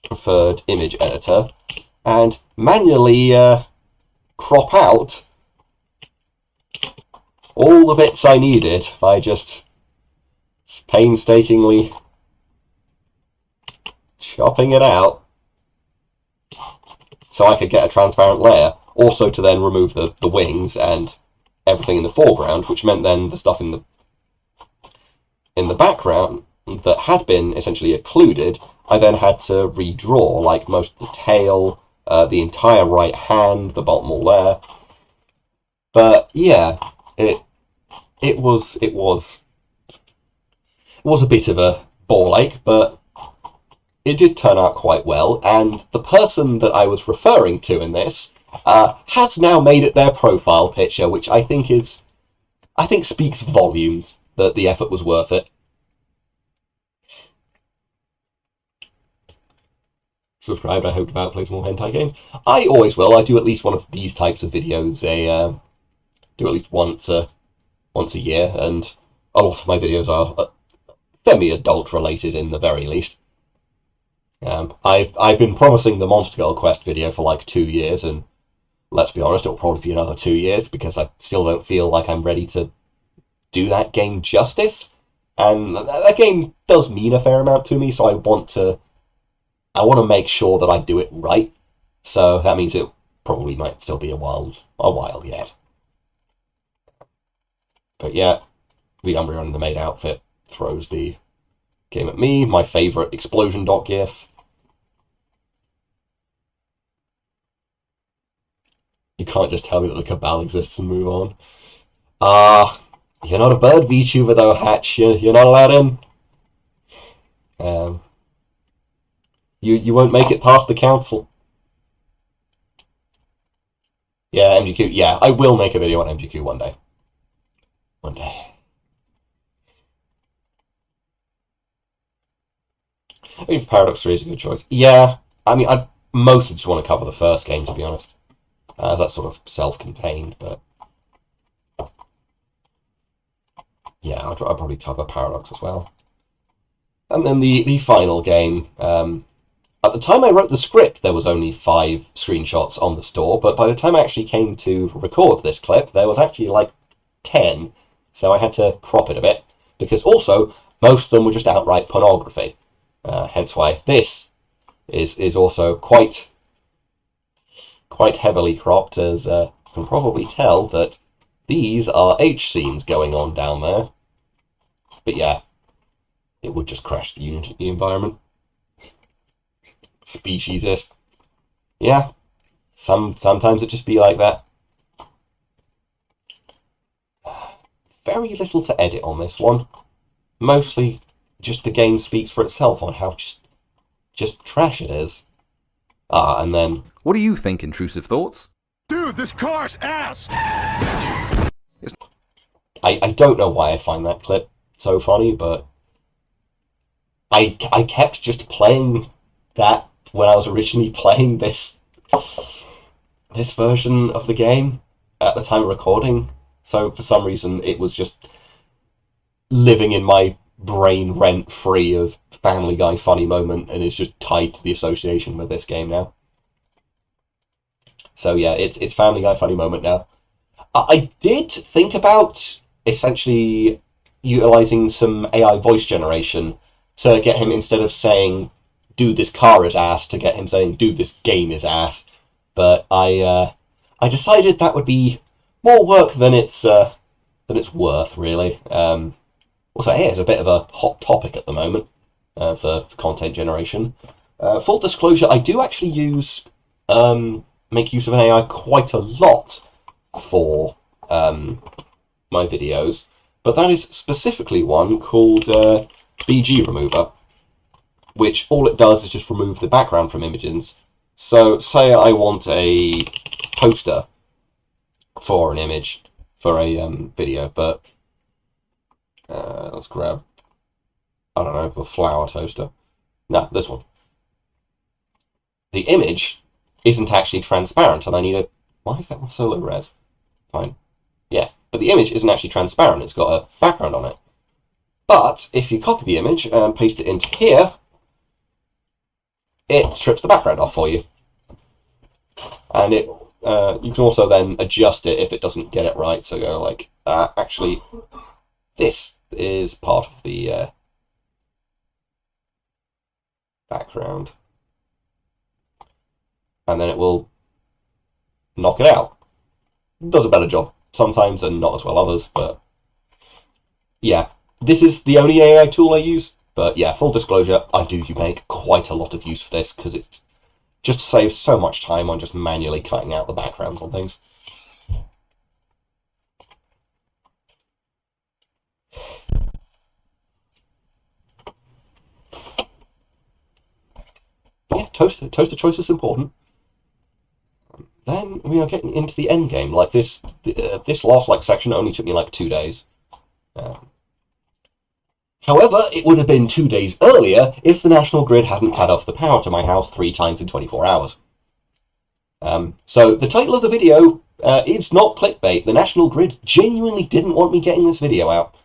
preferred image editor and manually crop out all the bits I needed by just painstakingly chopping it out so I could get a transparent layer, also to then remove the wings and everything in the foreground, which meant then the stuff in the background that had been essentially occluded, I then had to redraw, like most of the tail, the entire right hand, the bottom all there. But yeah, it it was a bit of a ball ache, but it did turn out quite well, and the person that I was referring to in this has now made it their profile picture, which I think speaks volumes that the effort was worth it. Subscribed, I hope to play some more hentai games. I always will. I do at least one of these types of videos. Do at least once a year, and a lot of my videos are semi-adult related in the very least. I've been promising the Monster Girl Quest video for like 2 years, and let's be honest, it'll probably be another 2 years because I still don't feel like I'm ready to do that game justice. And that game does mean a fair amount to me, so I want to make sure that I do it right. So that means it probably might still be a while yet. But yeah, the Umbreon in the maid outfit throws the game at me. My favourite explosion dot gif. You can't just tell me that the Cabal exists and move on. You're not a bird VTuber though, Hatch. You're not allowed in. You won't make it past the council. Yeah, MGQ. Yeah, I will make a video on MGQ one day. One day. I think Paradox 3 is a good choice. Yeah, I mean, I mostly just want to cover the first game, to be honest. As that's sort of self-contained, but... yeah, I'll probably cover Paradox as well. And then the final game. At the time I wrote the script, there was only 5 screenshots on the store, but by the time I actually came to record this clip, there was actually like 10, so I had to crop it a bit, because also, most of them were just outright pornography. Hence why this is also quite heavily cropped, as you can probably tell that these are H scenes going on down there. But yeah, it would just crash the Unity environment. Speciesist. Yeah, sometimes it just be like that. Very little to edit on this one. Mostly just the game speaks for itself on how just trash it is. And then... What do you think, Intrusive Thoughts? Dude, this car's ass! I don't know why I find that clip so funny, but I kept just playing that when I was originally playing this version of the game at the time of recording. So for some reason it was just living in my brain rent-free of Family Guy funny moment, and is just tied to the association with this game now. So yeah, it's Family Guy funny moment now. I did think about essentially utilizing some AI voice generation to get him, instead of saying "dude, this car is ass," to get him saying "dude, this game is ass." But I decided that would be more work than it's worth, really. Also, AI is a bit of a hot topic at the moment for content generation. Full disclosure, I do actually make use of an AI quite a lot for my videos, but that is specifically one called BG Remover, which all it does is just remove the background from images. So say I want a poster for an image, for a video, but let's grab, I don't know, the flower toaster. No, this one. The image isn't actually transparent, and I need a... Why is that one so low res? Fine. Yeah, but the image isn't actually transparent, it's got a background on it. But if you copy the image and paste it into here, it strips the background off for you. And it you can also then adjust it if it doesn't get it right, so go like, actually, this is part of the background. And then it will knock it out. It does a better job sometimes and not as well others, but yeah, this is the only AI tool I use. But yeah, full disclosure, I do make quite a lot of use for this, because it just saves so much time on just manually cutting out the backgrounds on things. toaster choice is important. Then we are getting into the end game. Like this last section only took me 2 days. However, it would have been 2 days earlier if the National Grid hadn't cut off the power to my house 3 times in 24 hours. So the title of the video is not clickbait. The National Grid genuinely didn't want me getting this video out.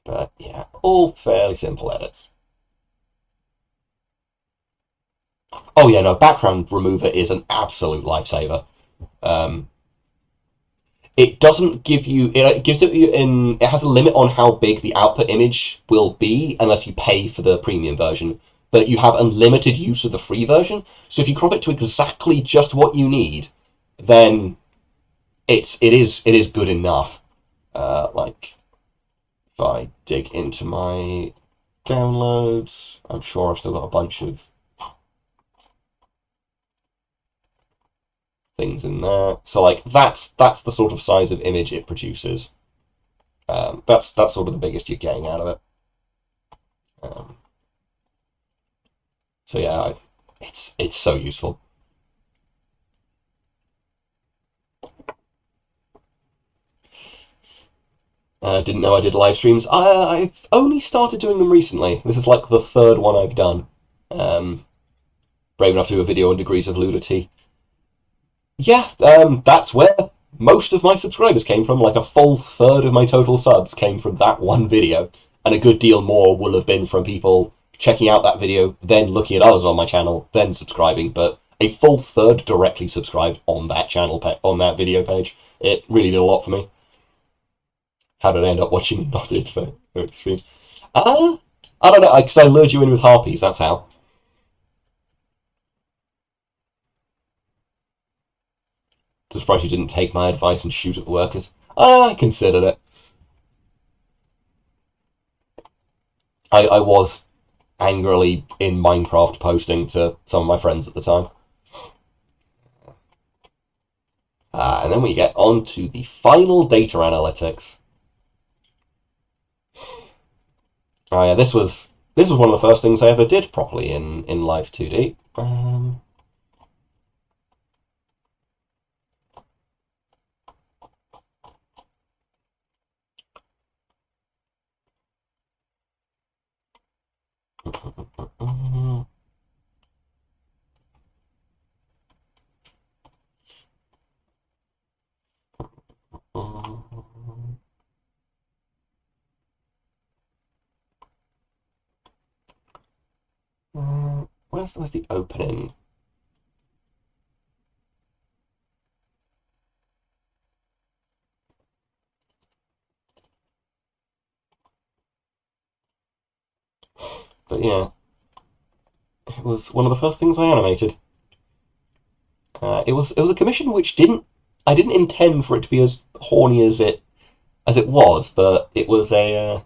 But yeah, all fairly simple edits. Oh yeah, no, background remover is an absolute lifesaver. It doesn't give you, it gives it it has a limit on how big the output image will be unless you pay for the premium version, but you have unlimited use of the free version. So if you crop it to exactly just what you need, then it is good enough. Like if I dig into my downloads, I'm sure I've still got a bunch of things in there. So that's the sort of size of image it produces. That's sort of the biggest you're getting out of it. So yeah, it's so useful. Didn't know I did live streams. I've only started doing them recently. This is the 3rd one I've done. Brave enough to do a video on Degrees of Ludity. Yeah, that's where most of my subscribers came from. A full third of my total subs came from that one video, and a good deal more will have been from people checking out that video, then looking at others on my channel, then subscribing. But a full third directly subscribed on that channel, on that video page. It really did a lot for me. How did I end up watching Nodded for stream? I don't know, because I lured you in with harpies, that's how. I'm surprised you didn't take my advice and shoot at the workers. I considered it. I was angrily in Minecraft posting to some of my friends at the time. And then we get on to the final data analytics. Oh yeah, this was one of the first things I ever did properly in Live 2D. Where's the opening? But yeah, it was one of the first things I animated. It was a commission which I didn't intend for it to be as horny as it was, but it was it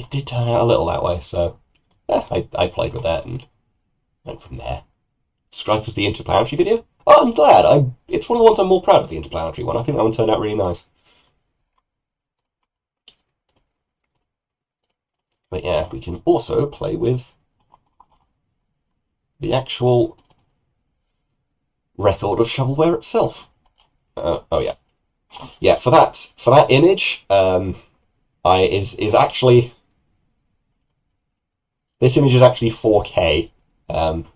did turn out a little that way. So yeah, I played with that and went from there. Subscribe to the Interplanetary video. Oh, I'm glad. It's one of the ones I'm more proud of, the Interplanetary one. I think that one turned out really nice. But yeah, we can also play with the actual record of shovelware itself. Oh yeah, yeah. For that image, is actually, this image is actually 4K.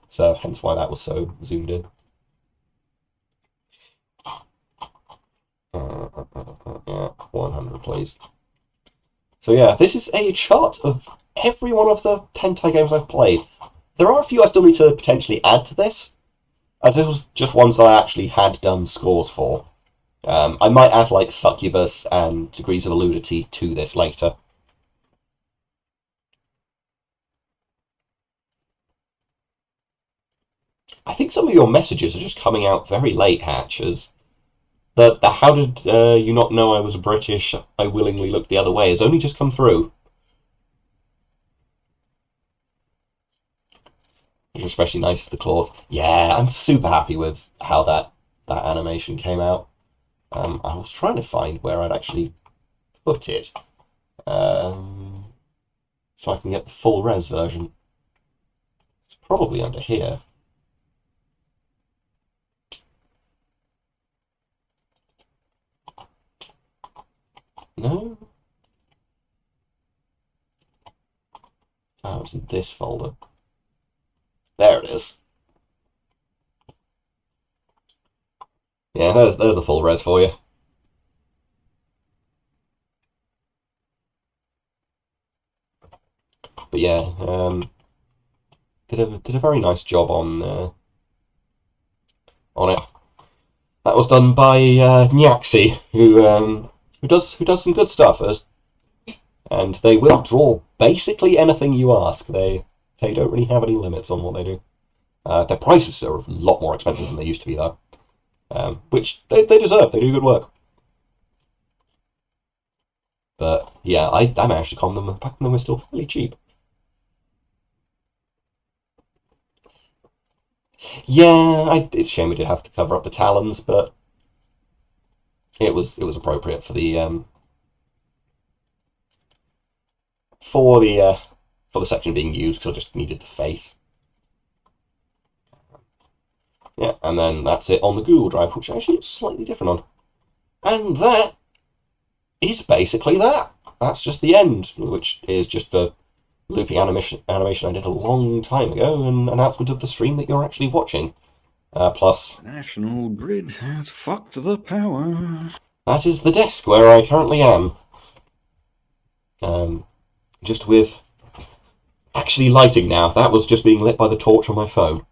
So hence why that was so zoomed in. Yeah, 100 please. So yeah, this is a chart of every one of the hentai games I've played. There are a few I still need to potentially add to this, as this was just ones that I actually had done scores for. I might add Succubus and Degrees of Ludity to this later. I think some of your messages are just coming out very late, Hatch, as the how did you not know I was British, I willingly looked the other way, has only just come through. Which is especially nice is the claws. Yeah, I'm super happy with how that animation came out. I was trying to find where I'd actually put it, so I can get the full res version. probably under here. No? Oh, it's in this folder. There it is. Yeah, there's the full res for you. But yeah, did a very nice job on it. That was done by Nyaxi, who does some good stuff, and they will draw basically anything you ask. They don't really have any limits on what they do. Their prices are a lot more expensive than they used to be, though, which they deserve. They do good work. But yeah, I managed to con them back when they were still fairly cheap. Yeah, it's a shame we did have to cover up the talons, but it was appropriate for the for the section being used, because I just needed the face. Yeah, and then that's it on the Google Drive, which actually looks slightly different on. And that is basically that. That's just the end, which is just the looping animation I did a long time ago, and announcement of the stream that you're actually watching. Plus, National Grid has fucked the power. That is the desk where I currently am. Just with actually lighting now. That was just being lit by the torch on my phone.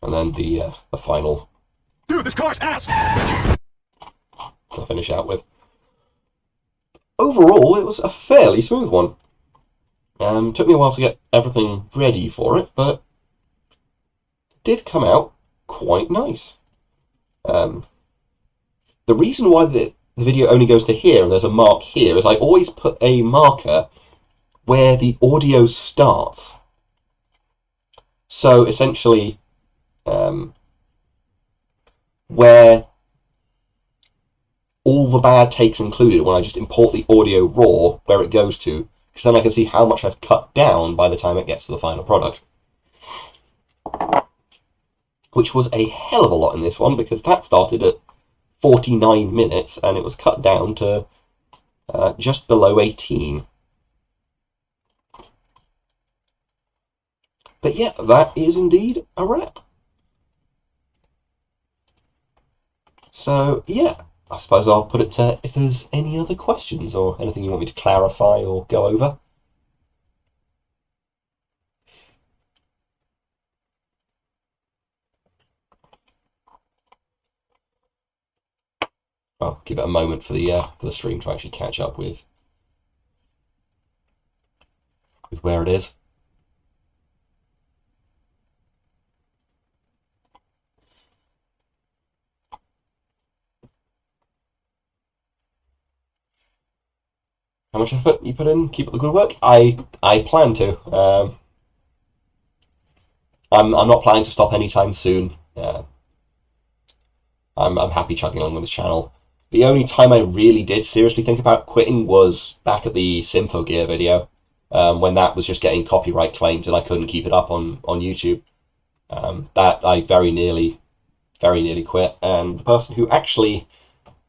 And then the final. Dude, this car's ass! To finish out with. Overall, it was a fairly smooth one. Took me a while to get everything ready for it, but it did come out quite nice. The reason why the video only goes to here and there's a mark here is I always put a marker where the audio starts. So essentially, where all the bad takes included, when I just import the audio raw, where it goes to, because then I can see how much I've cut down by the time it gets to the final product. Which was a hell of a lot in this one, because that started at 49 minutes and it was cut down to just below 18. But yeah, that is indeed a wrap. So yeah, I suppose I'll put it to if there's any other questions or anything you want me to clarify or go over. I'll give it a moment for the stream to actually catch up with where it is. How much effort you put in? Keep up the good work. I plan to. I'm not planning to stop anytime soon. I'm happy chugging along with this channel. The only time I really did seriously think about quitting was back at the Symphogear video, when that was just getting copyright claimed and I couldn't keep it up on YouTube. That I very nearly quit, and the person who actually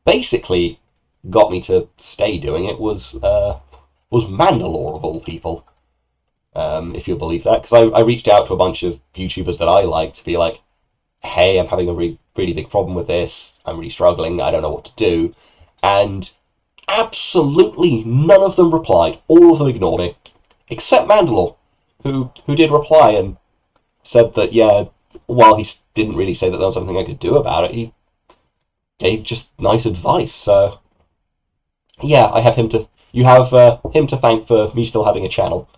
basically got me to stay doing it was Mandalore of all people, if you'll believe that, because I reached out to a bunch of YouTubers that I like to be like, hey, I'm having a really big problem with this, I'm really struggling, I don't know what to do, and absolutely none of them replied. All of them ignored me, except Mandalore, who did reply and said that, yeah, while he didn't really say that there was something I could do about it, he gave just nice advice. So yeah, I have him to. You have him to thank for me still having a channel.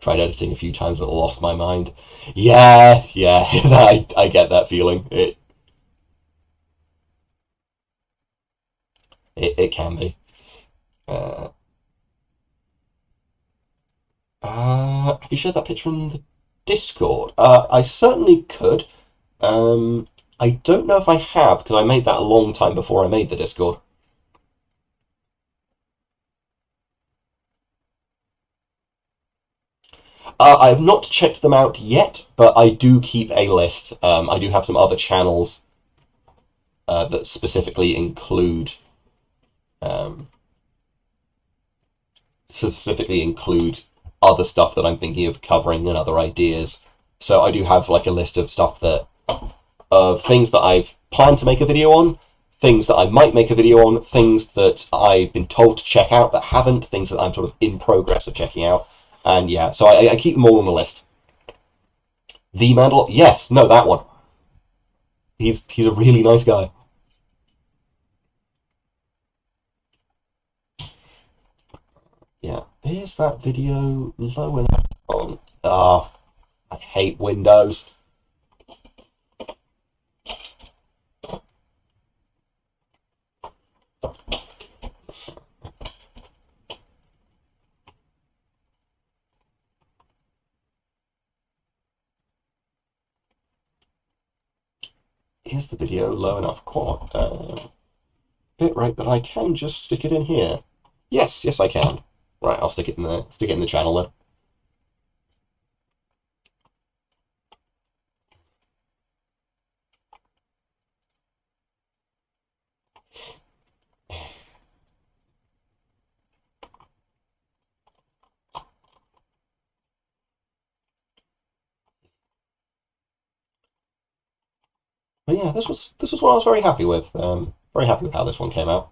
Tried editing a few times and lost my mind. Yeah, I get that feeling. It can be. Have you shared that picture in the Discord? I certainly could. I don't know if I have, because I made that a long time before I made the Discord. I have not checked them out yet, but I do keep a list. I do have some other channels that specifically include other stuff that I'm thinking of covering and other ideas. So I do have like a list of stuff of things that I've planned to make a video on, things that I might make a video on, things that I've been told to check out but haven't, things that I'm sort of in progress of checking out. And yeah, so I keep them all on the list. The Mandalorian, yes, no, that one. He's a really nice guy. Yeah, is that video low enough on? I hate Windows. Is the video low enough bitrate that I can just stick it in here? Yes, I can. Right, I'll stick it in the channel then. But yeah, this was what I was very happy with. Very happy with how this one came out.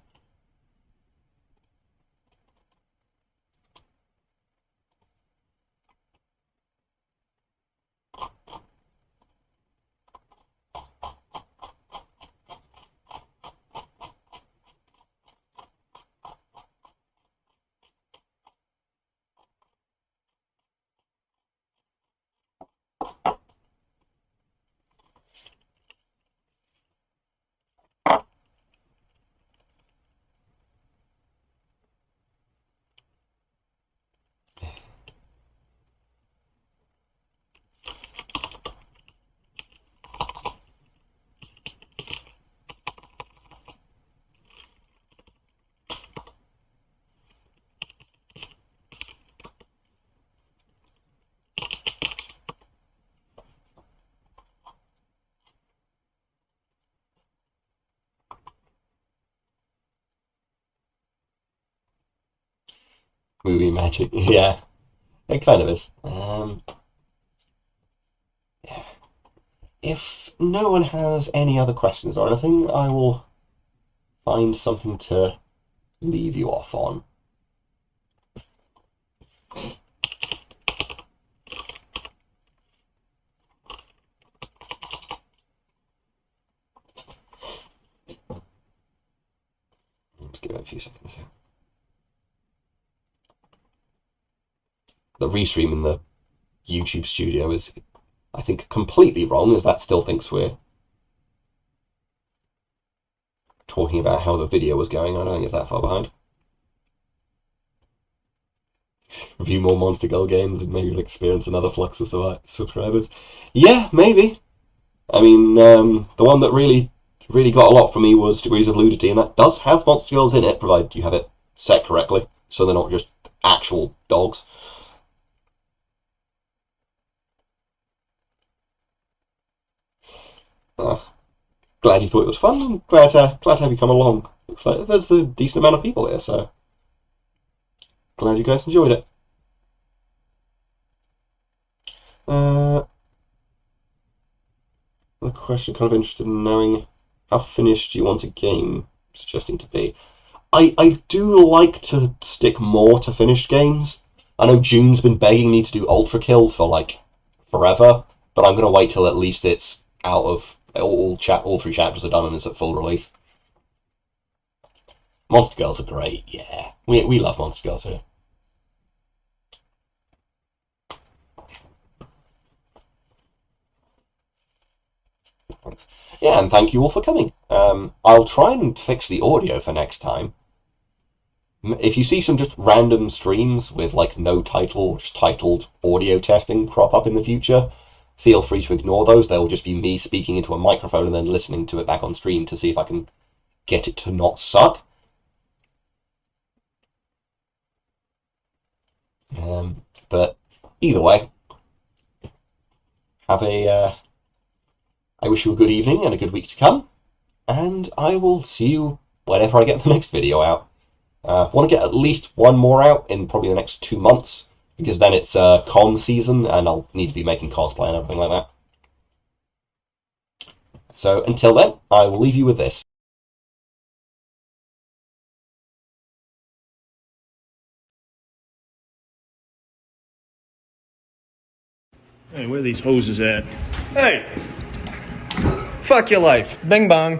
Movie magic, yeah, it kind of is. Yeah. If no one has any other questions or anything, I will find something to leave you off on. Let's give it a few seconds here. The restream in the YouTube studio is, I think, completely wrong, as that still thinks we're talking about how the video was going. I don't think it's that far behind. Review more Monster Girl games and maybe you'll experience another flux of subscribers. Yeah, maybe. I mean, the one that really got a lot for me was Degrees of Ludity, and that does have Monster Girls in it, provided you have it set correctly, so they're not just actual dogs. Glad you thought it was fun. I'm glad to have you come along. Looks like there's a decent amount of people here, so glad you guys enjoyed it. The question, kind of interested in knowing how finished you want a game suggesting to be. I do like to stick more to finished games. I know June's been begging me to do Ultra Kill for like forever, but I'm gonna wait till at least it's out of all 3 chapters are done and it's at full release. Monster Girls are great, yeah. We love Monster Girls here. Yeah, and thank you all for coming. I'll try and fix the audio for next time. If you see some just random streams with like no title, just titled audio testing crop up in the future, feel free to ignore those. They'll just be me speaking into a microphone and then listening to it back on stream to see if I can get it to not suck. But either way, have a. I wish you a good evening and a good week to come, and I will see you whenever I get the next video out. Want to get at least one more out in probably the next 2 months, because then it's con season and I'll need to be making cosplay and everything like that. So until then, I will leave you with this. Hey, where are these hoses at? Hey! Fuck your life. Bing bong.